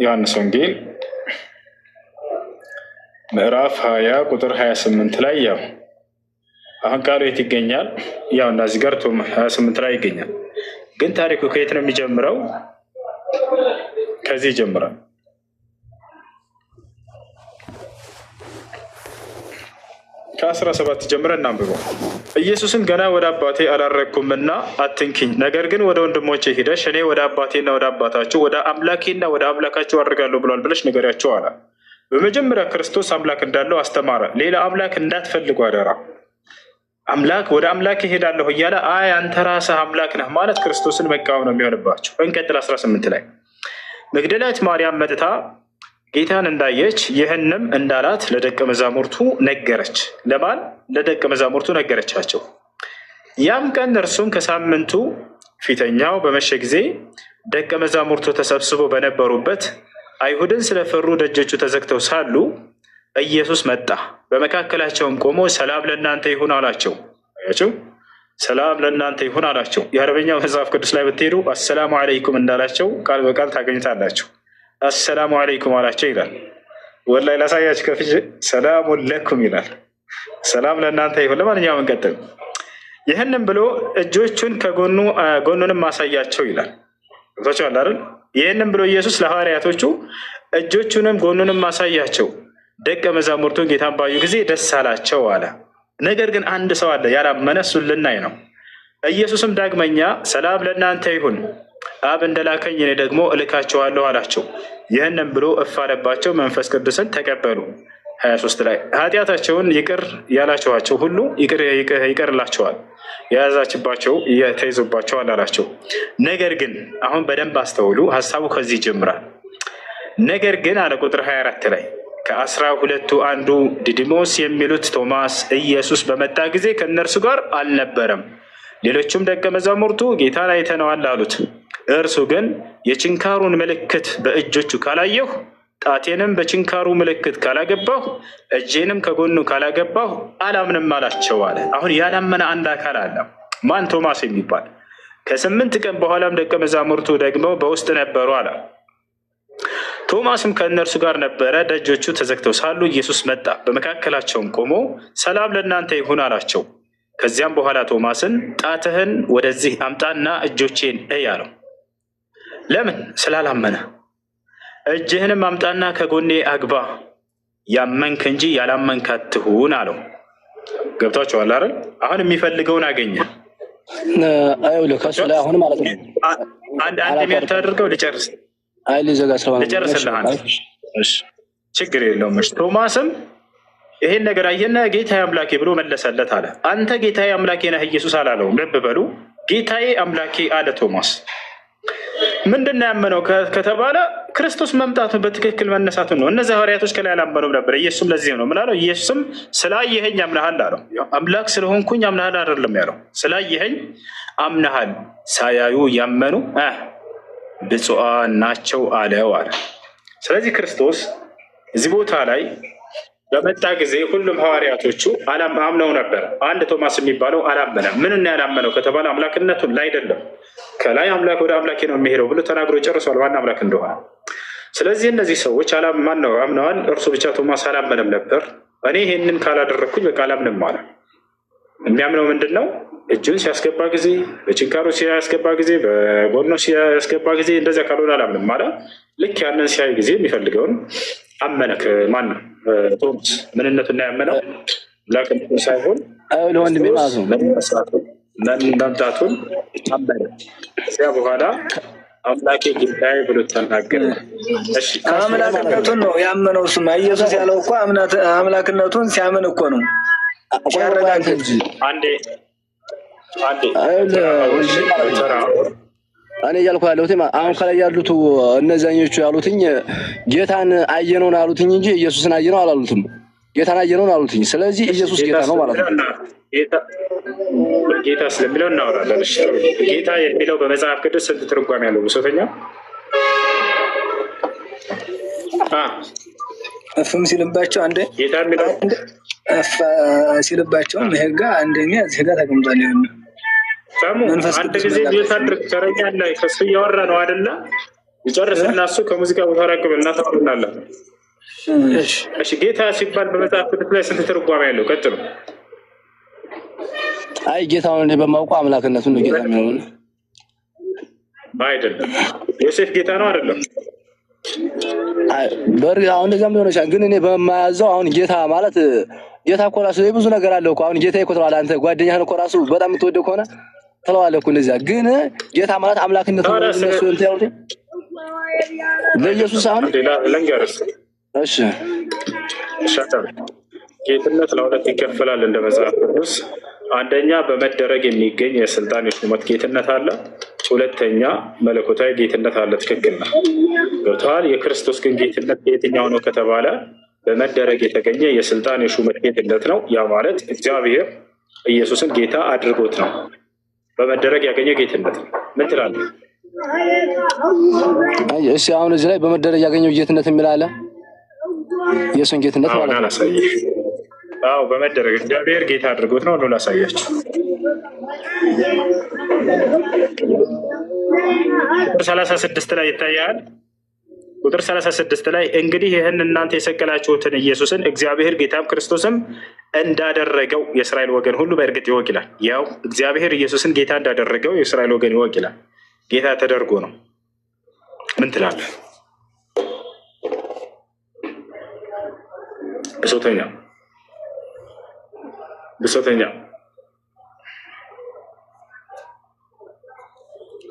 ዮሐንስ ወንጌል ምዕራፍ 20 ቁጥር 28 ላይ ያው አሁን ቃሉ የት ይገኛል? ያው እና እዚህ ጋር 28 ላይ ይገኛል። ግን ታሪኩ ከየት ነው የሚጀምረው? ከዚህ ይጀምራል። ከ17 ጀምረን እናንብበው። ኢየሱስም ገና ወደ አባቴ አላረግኩምና አትንኪኝ፣ ነገር ግን ወደ ወንድሞቼ ሂደሽ እኔ ወደ አባቴና ወደ አባታችሁ ወደ አምላኬና ወደ አምላካችሁ አድርጋለሁ ብሏል ብለሽ ንገሪያቸው አለ። በመጀመሪያ ክርስቶስ አምላክ እንዳለው አስተማረ። ሌላ አምላክ እንዳትፈልጉ አደራ። አምላክ ወደ አምላክ እሄዳለሁ እያለ አይ አንተ ራስህ አምላክ ነህ ማለት ክርስቶስን መቃወም ነው የሚሆንባቸው። እንቀጥል። 18 ላይ መግደላዊት ማርያም መጥታ ጌታን እንዳየች ይህንም እንዳላት ለደቀ መዛሙርቱ ነገረች። ለማን? ለደቀ መዛሙርቱ ነገረቻቸው። ያም ቀን እርሱም ከሳምንቱ ፊተኛው በመሸ ጊዜ ደቀ መዛሙርቱ ተሰብስበው በነበሩበት አይሁድን ስለፈሩ ደጆቹ ተዘግተው ሳሉ ኢየሱስ መጣ፣ በመካከላቸውም ቆሞ ሰላም ለእናንተ ይሁን አላቸው። አያችሁ፣ ሰላም ለእናንተ ይሁን አላቸው። የአረበኛው መጽሐፍ ቅዱስ ላይ ብትሄዱ አሰላሙ አለይኩም እንዳላቸው ቃል በቃል ታገኝታላችሁ። አሰላሙ አለይኩም አላቸው ይላል። ወላሂ ላሳያችሁ ከፍቼ ሰላሙን ለኩም ይላል። ሰላም ለእናንተ ይሁን። ለማንኛውም እንቀጥል። ይህንም ብሎ እጆቹን ከጎኑ ጎኑንም ማሳያቸው ይላል። ገብቷችኋል አይደል? ይህንም ብሎ ኢየሱስ ለሐዋርያቶቹ እጆቹንም ጎኑንም ማሳያቸው፣ ደቀ መዛሙርቱን ጌታን ባዩ ጊዜ ደስ አላቸው አለ። ነገር ግን አንድ ሰው አለ ያላመነ፣ እሱን ልናይ ነው። ኢየሱስም ዳግመኛ ሰላም ለእናንተ ይሁን፣ አብ እንደላከኝ እኔ ደግሞ እልካችኋለሁ አላቸው። ይህንም ብሎ እፍ አለባቸው፣ መንፈስ ቅዱስን ተቀበሉ። 23 ላይ ኃጢአታቸውን ይቅር ያላችኋቸው ሁሉ ይቅርላቸዋል፣ የያዛችባቸው ተይዞባቸዋል አላቸው። ነገር ግን አሁን በደንብ አስተውሉ፣ ሀሳቡ ከዚህ ይጀምራል። ነገር ግን አለ ቁጥር 24 ላይ ከ12ቱ አንዱ ዲዲሞስ የሚሉት ቶማስ ኢየሱስ በመጣ ጊዜ ከእነርሱ ጋር አልነበረም። ሌሎቹም ደቀ መዛሙርቱ ጌታን አይተነዋል አሉት። እርሱ ግን የችንካሩን ምልክት በእጆቹ ካላየሁ፣ ጣቴንም በችንካሩ ምልክት ካላገባሁ፣ እጄንም ከጎኑ ካላገባሁ አላምንም አላቸው አለ። አሁን ያላመነ አንድ አካል አለ። ማን? ቶማስ የሚባል። ከ8 ቀን በኋላም ደቀ መዛሙርቱ ደግሞ በውስጥ ነበሩ አለ። ቶማስም ከእነርሱ ጋር ነበረ። ደጆቹ ተዘግተው ሳሉ ኢየሱስ መጣ፣ በመካከላቸውም ቆሞ ሰላም ለእናንተ ይሁን አላቸው። ከዚያም በኋላ ቶማስን ጣትህን ወደዚህ አምጣና እጆቼን እይ አለው። ለምን? ስላላመነ። እጅህንም አምጣና ከጎኔ አግባ፣ ያመንክ እንጂ ያላመንክ አትሁን አለው። ገብቷችኋል አይደል? አሁን የሚፈልገውን አገኘ። ከሱ ላይ አሁን ማለት ነው አንድ ሚያት አድርገው ልጨርስ ልጨርስልህ። ችግር የለውም። ቶማስም ይሄን ነገር አየና ጌታዬ አምላኬ ብሎ መለሰለት አለ። አንተ ጌታዬ አምላኬ ነህ ኢየሱስ አላለውም። ልብ በሉ፣ ጌታዬ አምላኬ አለ ቶማስ። ምንድን ነው ያመነው ከተባለ ክርስቶስ መምጣቱን በትክክል መነሳቱን ነው። እነዚህ ሐዋርያቶች ከላይ አላመኑም ነበር። ኢየሱስም ለዚህ ነው ምን አለው? ኢየሱስም ስላየኸኝ አምነሃል አለው። አምላክ ስለሆንኩኝ አምነሃል አይደለም ያለው፣ ስላየኸኝ አምነሃል። ሳያዩ ያመኑ ብፁዓን ናቸው አለው አለ። ስለዚህ ክርስቶስ እዚህ ቦታ ላይ በመጣ ጊዜ ሁሉም ሐዋርያቶቹ አምነው ነበር። አንድ ቶማስ የሚባለው አላመነ። ምን ያላመነው ከተባለ አምላክነቱን ላይ አይደለም። ከላይ አምላክ ወደ አምላኬ ነው የሚሄደው ብሎ ተናግሮ ጨርሷል፣ ዋና አምላክ እንደሆነ። ስለዚህ እነዚህ ሰዎች አምነዋል። እርሱ ብቻ ቶማስ አላመነም ነበር። እኔ ይሄንን ካላደረግኩኝ በቃ አላምንም አለ። የሚያምነው ምንድን ነው? እጁን ሲያስገባ ጊዜ፣ በችንካሩ ሲያስገባ ጊዜ፣ በጎኑ ሲያስገባ ጊዜ፣ እንደዚያ ካልሆነ አላምንም አለ። ልክ ያንን ሲያይ ጊዜ የሚፈልገውን አመነ። ማን ነው? ቶማስ። ምንነቱን ያመነው ላቅነቱን ሳይሆን መምጣቱን አመነ። እዚያ በኋላ አምላኬ ጌታዬ ብሎ ተናገረ። አምላክነቱን ነው ያመነው። እሱማ ኢየሱስ ያለው እኮ አምላክነቱን ሲያምን እኮ ነው። እኔ እያልኩ ያለሁት አሁን ከላይ ያሉት እነዛኞቹ ያሉትኝ ጌታን አየነውን አሉትኝ እንጂ ኢየሱስን አየነው አላሉትም። ጌታን አየነውን አሉትኝ። ስለዚህ ኢየሱስ ጌታ ነው ማለት ነው። ጌታ ስለሚለው እናወራለን። ጌታ የሚለው በመጽሐፍ ቅዱስ ስንት ትርጓሜ ያለው? ብሶተኛ እፍም ሲልባቸው አንዴ ጌታ የሚለው ሲልባቸው ሄጋ አንደኛ እዚህ ጋር ተቀምጧል። ሰሙ አንድ ጊዜ ቤት አድርግ ተረኛ ላይ ከሱ እያወራ ነው አይደለ? ይጨርስና እሱ ከሙዚቃ ቦታ ራቅብና ታውቁናለን። እሺ ጌታ ሲባል በመጽሐፍ ቅዱስ ላይ ስንት ትርጓሜ ያለው? ቀጥሉ። አይ ጌታውን እንደ በማውቀው አምላክነቱን ነው ጌታ የሚለው አይደለም። ዮሴፍ ጌታ ነው አይደለም? በእርግጥ አሁን እንደዚያም ሊሆን ይችላል። ግን እኔ በማያዘው አሁን ጌታ ማለት ጌታ እኮ ራሱ ብዙ ነገር አለው እኮ። አሁን ጌታ እኮ ትለዋለህ አንተ ጓደኛህን እኮ ራሱ በጣም የምትወደው ከሆነ ትለዋለህ እኮ እንደዚያ። ግን ጌታ ማለት አምላክነቱ ነው እነሱ እንትን ያሉት ለኢየሱስ አሁን ለንገርስ። እሺ ጌትነት ለሁለት ይከፈላል እንደ መጽሐፍ ቅዱስ። አንደኛ በመደረግ የሚገኝ የስልጣን የሹመት ጌትነት አለ። ሁለተኛ መለኮታዊ ጌትነት አለ። ትክክል ነው፣ ገብቶሃል። የክርስቶስ ግን ጌትነት የትኛው ነው ከተባለ በመደረግ የተገኘ የስልጣን የሹመት ጌትነት ነው። ያ ማለት እግዚአብሔር ኢየሱስን ጌታ አድርጎት ነው። በመደረግ ያገኘ ጌትነት ነው። ምን ትላለህ? እሺ አሁን እዚህ ላይ በመደረግ ያገኘው ጌትነት የሚል አለ። የእሱን ጌትነት ማለት ነው። አዎ በመደረግ እግዚአብሔር ጌታ አድርጎት ነው። ነው ላሳያችሁ። ቁጥር 36 ላይ ይታያል። ቁጥር 36 ላይ እንግዲህ ይህን እናንተ የሰቀላችሁትን ኢየሱስን እግዚአብሔር ጌታም ክርስቶስም እንዳደረገው የእስራኤል ወገን ሁሉ በእርግጥ ይወቅ ይላል። ያው እግዚአብሔር ኢየሱስን ጌታ እንዳደረገው የእስራኤል ወገን ይወቅ ይላል። ጌታ ተደርጎ ነው። ምን ትላለህ?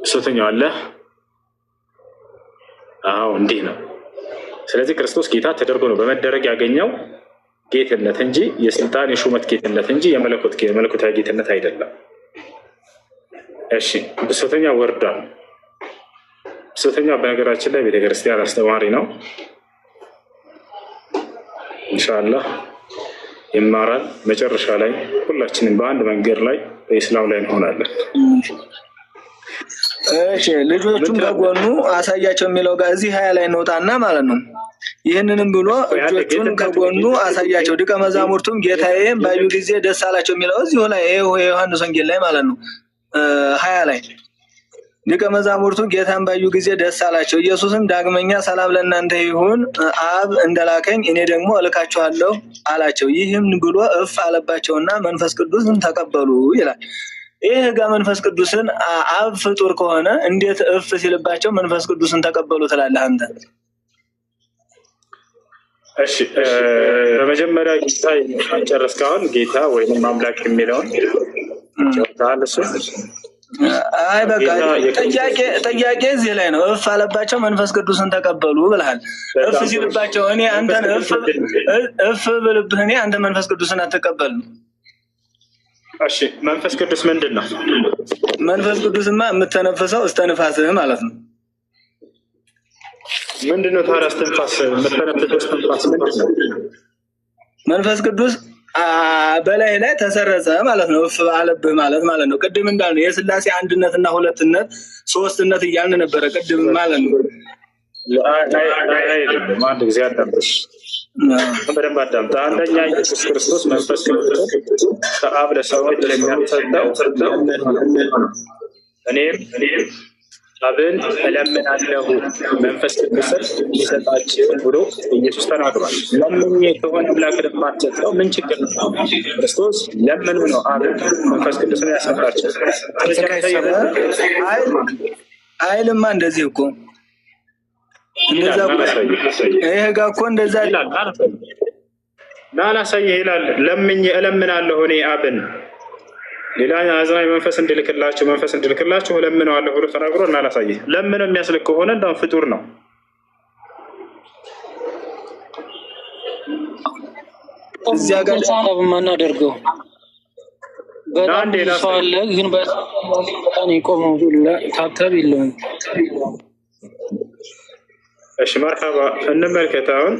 ብሶተኛ አለ። አዎ እንዲህ ነው። ስለዚህ ክርስቶስ ጌታ ተደርጎ ነው በመደረግ ያገኘው ጌትነት እንጂ የስልጣን የሹመት ጌትነት እንጂ የመለኮታዊ ጌትነት አይደለም። እሺ ብሶተኛ ወርዷል። ብሶተኛ በነገራችን ላይ ቤተክርስቲያን አስተማሪ ነው። ኢንሻአላህ ይማራል። መጨረሻ ላይ ሁላችንም በአንድ መንገድ ላይ በኢስላም ላይ እንሆናለን። እሺ ልጆቹን ከጎኑ አሳያቸው የሚለው ጋር እዚህ 20 ላይ እንወጣና ማለት ነው። ይህንንም ብሎ እጆቹን ከጎኑ አሳያቸው፣ ደቀ መዛሙርቱም ጌታዬን ባዩ ጊዜ ደስ አላቸው የሚለው እዚሁ ላይ ዮሐንስ ወንጌል ላይ ማለት ነው 20 ላይ ደቀ መዛሙርቱ ጌታን ባዩ ጊዜ ደስ አላቸው። ኢየሱስም ዳግመኛ ሰላም ለእናንተ ይሁን፣ አብ እንደላከኝ እኔ ደግሞ እልካችኋለሁ አላቸው። ይህም ብሎ እፍ አለባቸውና መንፈስ ቅዱስን ተቀበሉ ይላል። ይህ ጋር መንፈስ ቅዱስን አብ ፍጡር ከሆነ እንዴት እፍ ሲልባቸው መንፈስ ቅዱስን ተቀበሉ ትላለህ አንተ? እሺ በመጀመሪያ ጌታ ጨረስከውን ጌታ ወይም አምላክ የሚለውን ጨርሰሃል? እሱ አይ በቃ ጥያቄ እዚህ ላይ ነው። እፍ አለባቸው መንፈስ ቅዱስን ተቀበሉ ብለሃል። እፍ ሲልባቸው እኔ አንተን እፍ ብልብህ እኔ አንተ መንፈስ ቅዱስን አትቀበልም። እሺ መንፈስ ቅዱስ ምንድን ነው? መንፈስ ቅዱስማ የምተነፍሰው እስተንፋስህ ማለት ነው። ምንድን ነው ታዲያ እስትንፋስ? የምተነፍሰው እስትንፋስ ምንድን ነው? መንፈስ ቅዱስ በላይ ላይ ተሰረጸ ማለት ነው። እፍ አለብህ ማለት ነው። ቅድም እንዳልነው የሥላሴ አንድነትና ሁለትነት ሶስትነት እያልን ነበረ ቅድም ማለት ነው። አንድ ጊዜ አዳምጥ፣ በደንብ አዳምጥ። አንደኛ ኢየሱስ ክርስቶስ መንፈስ ቅዱስ ከአብ ለሰዎች የሚያሰጠው እኔም አብን እለምናለሁ መንፈስ ቅዱስን እንዲሰጣችሁ ብሎ ኢየሱስ ተናግሯል። ለምኜ ከሆነ አምላክ ለማትሰጠው ምን ችግር ነው? ክርስቶስ ለምኑ ነው አብን መንፈስ ቅዱስን ያሰጣቸው። አይልማ እንደዚህ እኮ እንደዛ ይሄ ጋር እኮ እንደዛ ይላል። ላላሳይህ ይላል። ለምኜ እለምናለሁ እኔ አብን ሌላ አዝናኝ መንፈስ እንድልክላችሁ እለምነዋለሁ ብሎ ተናግሮ እና ላሳይህ። ለምነው የሚያስልክ ከሆነ እንደውም ፍጡር ነው። እዚያ ጋር ማናደርገው በጣም ሰው አለ፣ ግን በጣም የቆመው ታብታብ የለውም። እሺ መርሐባ እንመልከት። አሁን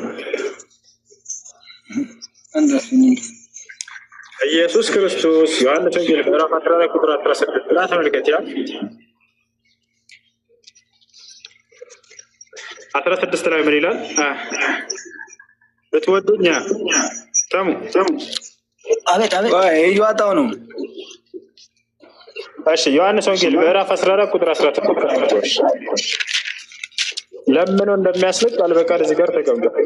ኢየሱስ ክርስቶስ ዮሐንስ ወንጌል ምዕራፍ 14 ቁጥር 16 ላይ ተመልከት። ያ 16 ላይ ምን ይላል? ብትወዱኝ ተሙ አቤት እየዋጣው ነው። እሺ ዮሐንስ ወንጌል ምዕራፍ 14 ቁጥር 16 ለምኖ እንደሚያስልቅ ቃል በቃል እዚህ ጋር ተቀምጧል።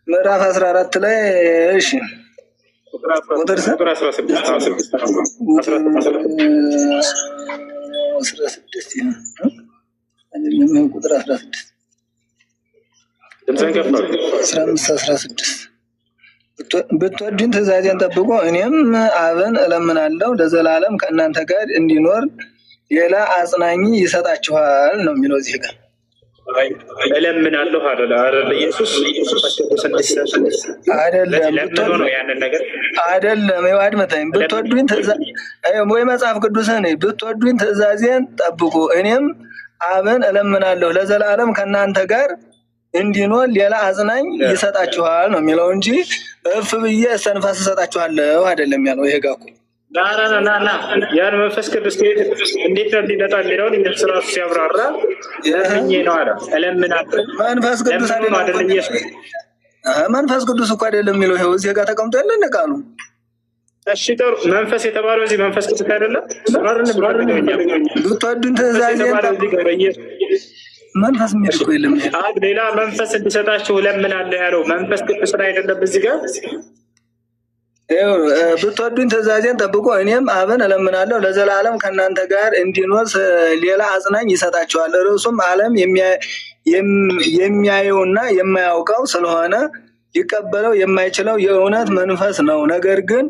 ምዕራፍ 14 ላይ እሺ ቁጥር 16 ብትወዱኝ ትእዛዜን ጠብቁ፣ እኔም አብን እለምናለሁ ለዘላለም ከእናንተ ጋር እንዲኖር ሌላ አጽናኝ ይሰጣችኋል ነው የሚለው እዚህ ጋር። እለምናለሁ አይደል? ኢየሱስ አይደለም ይዋድመታኝ ብትወዱኝ ወይ መጽሐፍ ቅዱስን ብትወዱኝ ትእዛዜን ጠብቁ፣ እኔም አብን እለምናለሁ ለዘላለም ከእናንተ ጋር እንዲኖር ሌላ አጽናኝ ይሰጣችኋል ነው የሚለው እንጂ እፍ ብዬ እስተንፋስ እሰጣችኋለሁ አይደለም ያለው። ይሄ ጋር እኮ ያን መንፈስ ቅዱስ እንዴት ነው ሊመጣ የሚለውን ኢየሱስ ራሱ ሲያብራራ ለምኜ ነው አለ። እለምናለሁ መንፈስ ቅዱስ አይደለም። መንፈስ ቅዱስ እኮ አይደለም የሚለው ይኸው እዚህ ጋር ተቀምጦ ያለ ቃሉ እሺ ጥሩ። መንፈስ የተባለው እዚህ መንፈስ ቅዱስ አይደለም? ብትወዱን ትእዛዜን መንፈስ የሚል እኮ የለም። ሌላ መንፈስ እንዲሰጣችሁ እለምናለሁ ያለው መንፈስ ቅዱስ አይደለም? እዚህ ጋር ብትወዱኝ ትእዛዜን ጠብቁ፣ እኔም አብን እለምናለሁ ለዘላለም ከእናንተ ጋር እንዲኖር ሌላ አጽናኝ ይሰጣችኋል። እርሱም ዓለም የሚያየውና የማያውቀው ስለሆነ ሊቀበለው የማይችለው የእውነት መንፈስ ነው። ነገር ግን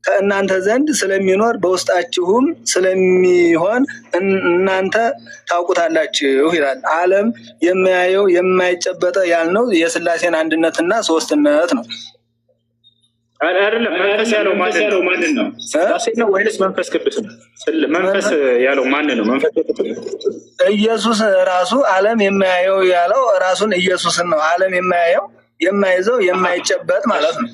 ከእናንተ ዘንድ ስለሚኖር በውስጣችሁም ስለሚሆን እናንተ ታውቁታላችሁ ይላል። ዓለም የሚያየው የማይጨበጠ ያልነው የሥላሴን አንድነትና ሶስትነት ነው። አይደለም። መንፈስ ያለው ማንን ነው? ሥላሴ ነው ወይስ መንፈስ ቅዱስ ነው? መንፈስ ያለው ማንን ነው? መንፈስ ኢየሱስ ራሱ ዓለም የማያየው ያለው ራሱን ኢየሱስን ነው። ዓለም የማያየው የማይዘው የማይጨበጥ ማለት ነው።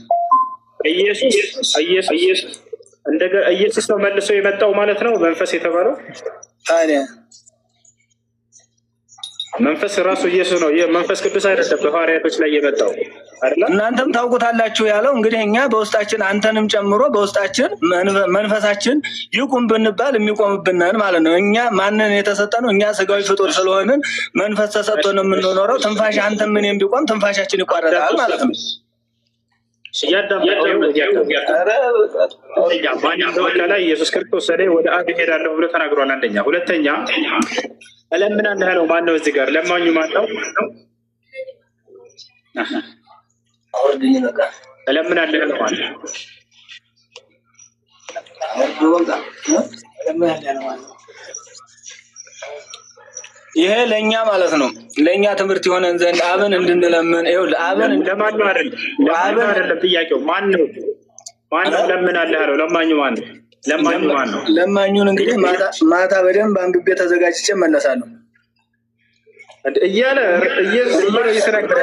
ኢየሱስ ነው መልሶ የመጣው ማለት ነው። መንፈስ የተባለው ታዲያ መንፈስ ራሱ ኢየሱስ ነው። መንፈስ ቅዱስ አይደለም በሐዋርያቶች ላይ የመጣው አይደለም። እናንተም ታውቁታላችሁ ያለው እንግዲህ እኛ በውስጣችን አንተንም ጨምሮ በውስጣችን መንፈሳችን ይቁም ብንባል የሚቆምብንን ማለት ነው። እኛ ማንን የተሰጠነው? እኛ ስጋዊ ፍጡር ስለሆንን መንፈስ ተሰጥቶ ነው የምንኖረው። ትንፋሽ አንተም ምንም ቢቆም ትንፋሻችን ይቋረጣል ማለት ነው። ላይ ኢየሱስ ክርስቶስ ወደ አብ እሄዳለሁ ብሎ ተናግሯል። አንደኛ። ሁለተኛ እለምናለሁ ያለው ማን ነው? እዚህ ጋር ለማኙ ማን ነው? እለምናለሁ ያለው ማን ነው? ይሄ ለእኛ ማለት ነው። ለእኛ ትምህርት የሆነን ዘንድ አብን እንድንለምን አብን ለማን ነው? አይደለም ጥያቄው ማን ነው? እለምናለሁ ያለው ለማኙ ማን ነው? ለማኙን እንግዲህ ማታ በደንብ አንብቤ ተዘጋጅቼ እመለሳለሁ እያለ እየተናገረ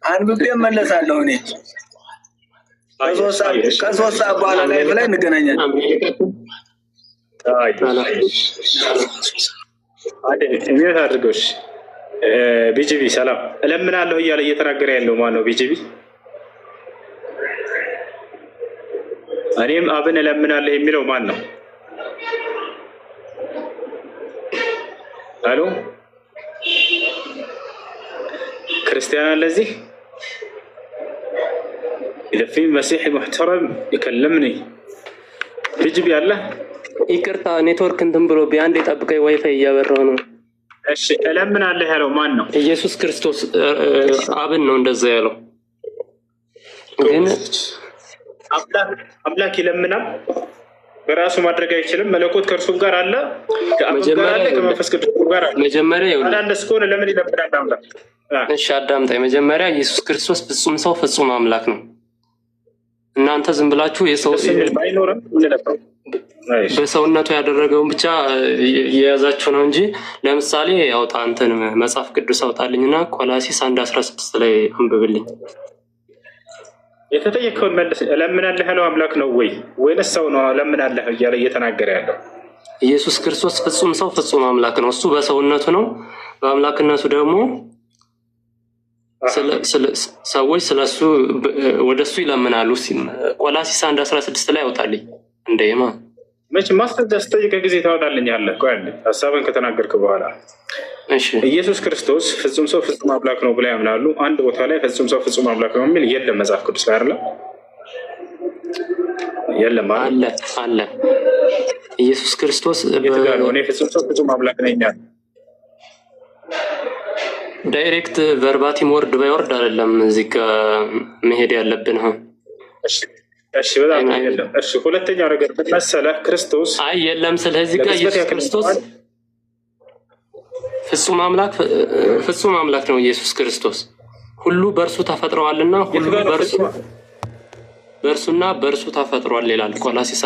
አንብቤ እመለሳለሁ። እኔ ከሶስት ሰዓት በኋላ ላይ እንገናኛለን። ሚት አድርገውሽ ቢጂቢ ሰላም እለምናለሁ እያለ እየተናገረ ያለው ማን ነው? ቢጂቢ እኔም አብን እለምናለሁ የሚለው ማን ነው? አሎ ክርስቲያን አለ እዚህ? إذا في مسيحي محترم يكلمني ቢጂቢ አለ? ይቅርታ ኔትወርክ እንትን ብሎ ቢያንድ የጠብቀኝ ዋይፋይ እያበራሁ ነው። እሺ እለምናለሁ ያለው ማን ነው? ኢየሱስ ክርስቶስ አብን ነው እንደዛ ያለው። ግን አምላክ ይለምናል፣ በራሱ ማድረግ አይችልም። መለኮት ከእርሱም ጋር አለ፣ ከመንፈስ ቅዱስ ጋር አለ። መጀመሪያ እስከሆነ ለምን ይለምናል አምላክ? እሺ አዳምጣኝ። መጀመሪያ ኢየሱስ ክርስቶስ ፍጹም ሰው ፍጹም አምላክ ነው። እናንተ ዝም ብላችሁ የሰው አይኖርም በሰውነቱ ያደረገውን ብቻ የያዛችሁ ነው እንጂ ለምሳሌ ያውጣ አንተን መጽሐፍ ቅዱስ አውጣልኝና ቆላሲስ 1:16 ላይ አንብብልኝ። የተጠየቀውን መልስ። እለምናለሁ ያለው አምላክ ነው ወይስ ሰው ነው እለምናለሁ እያለ እየተናገረ ያለው? ኢየሱስ ክርስቶስ ፍጹም ሰው ፍጹም አምላክ ነው። እሱ በሰውነቱ ነው፣ በአምላክነቱ ደግሞ ሰዎች ስለሱ ወደሱ ይለምናሉ። ቆላሲስ 1:16 ላይ ያውጣልኝ እንደማ መቼ ማስረጃ ስጠይቀህ ጊዜ ታወጣልኛለህ። ቆይ ሀሳብን ከተናገርክ በኋላ ኢየሱስ ክርስቶስ ፍጹም ሰው ፍጹም አምላክ ነው ብላ ያምናሉ። አንድ ቦታ ላይ ፍጹም ሰው ፍጹም አምላክ ነው የሚል የለም መጽሐፍ ቅዱስ ላይ አይደለም? የለም አለ። ኢየሱስ ክርስቶስ እኔ ፍጹም ሰው ፍጹም አምላክ ነኝ ያለ ዳይሬክት ቨርባቲም ወርድ ባይወርድ አይደለም እዚህ ጋር መሄድ ያለብን። እሺ በጣም የለም። እሺ ሁለተኛው ነገር መሰለህ ክርስቶስ የለም። ስለዚህ ጋር ኢየሱስ ክርስቶስ ፍጹም አምላክ ነው። ኢየሱስ ክርስቶስ ሁሉ በእርሱ ተፈጥረዋልና ሁሉ በእርሱና በእርሱ ተፈጥሯል ይላል ቆላሲስ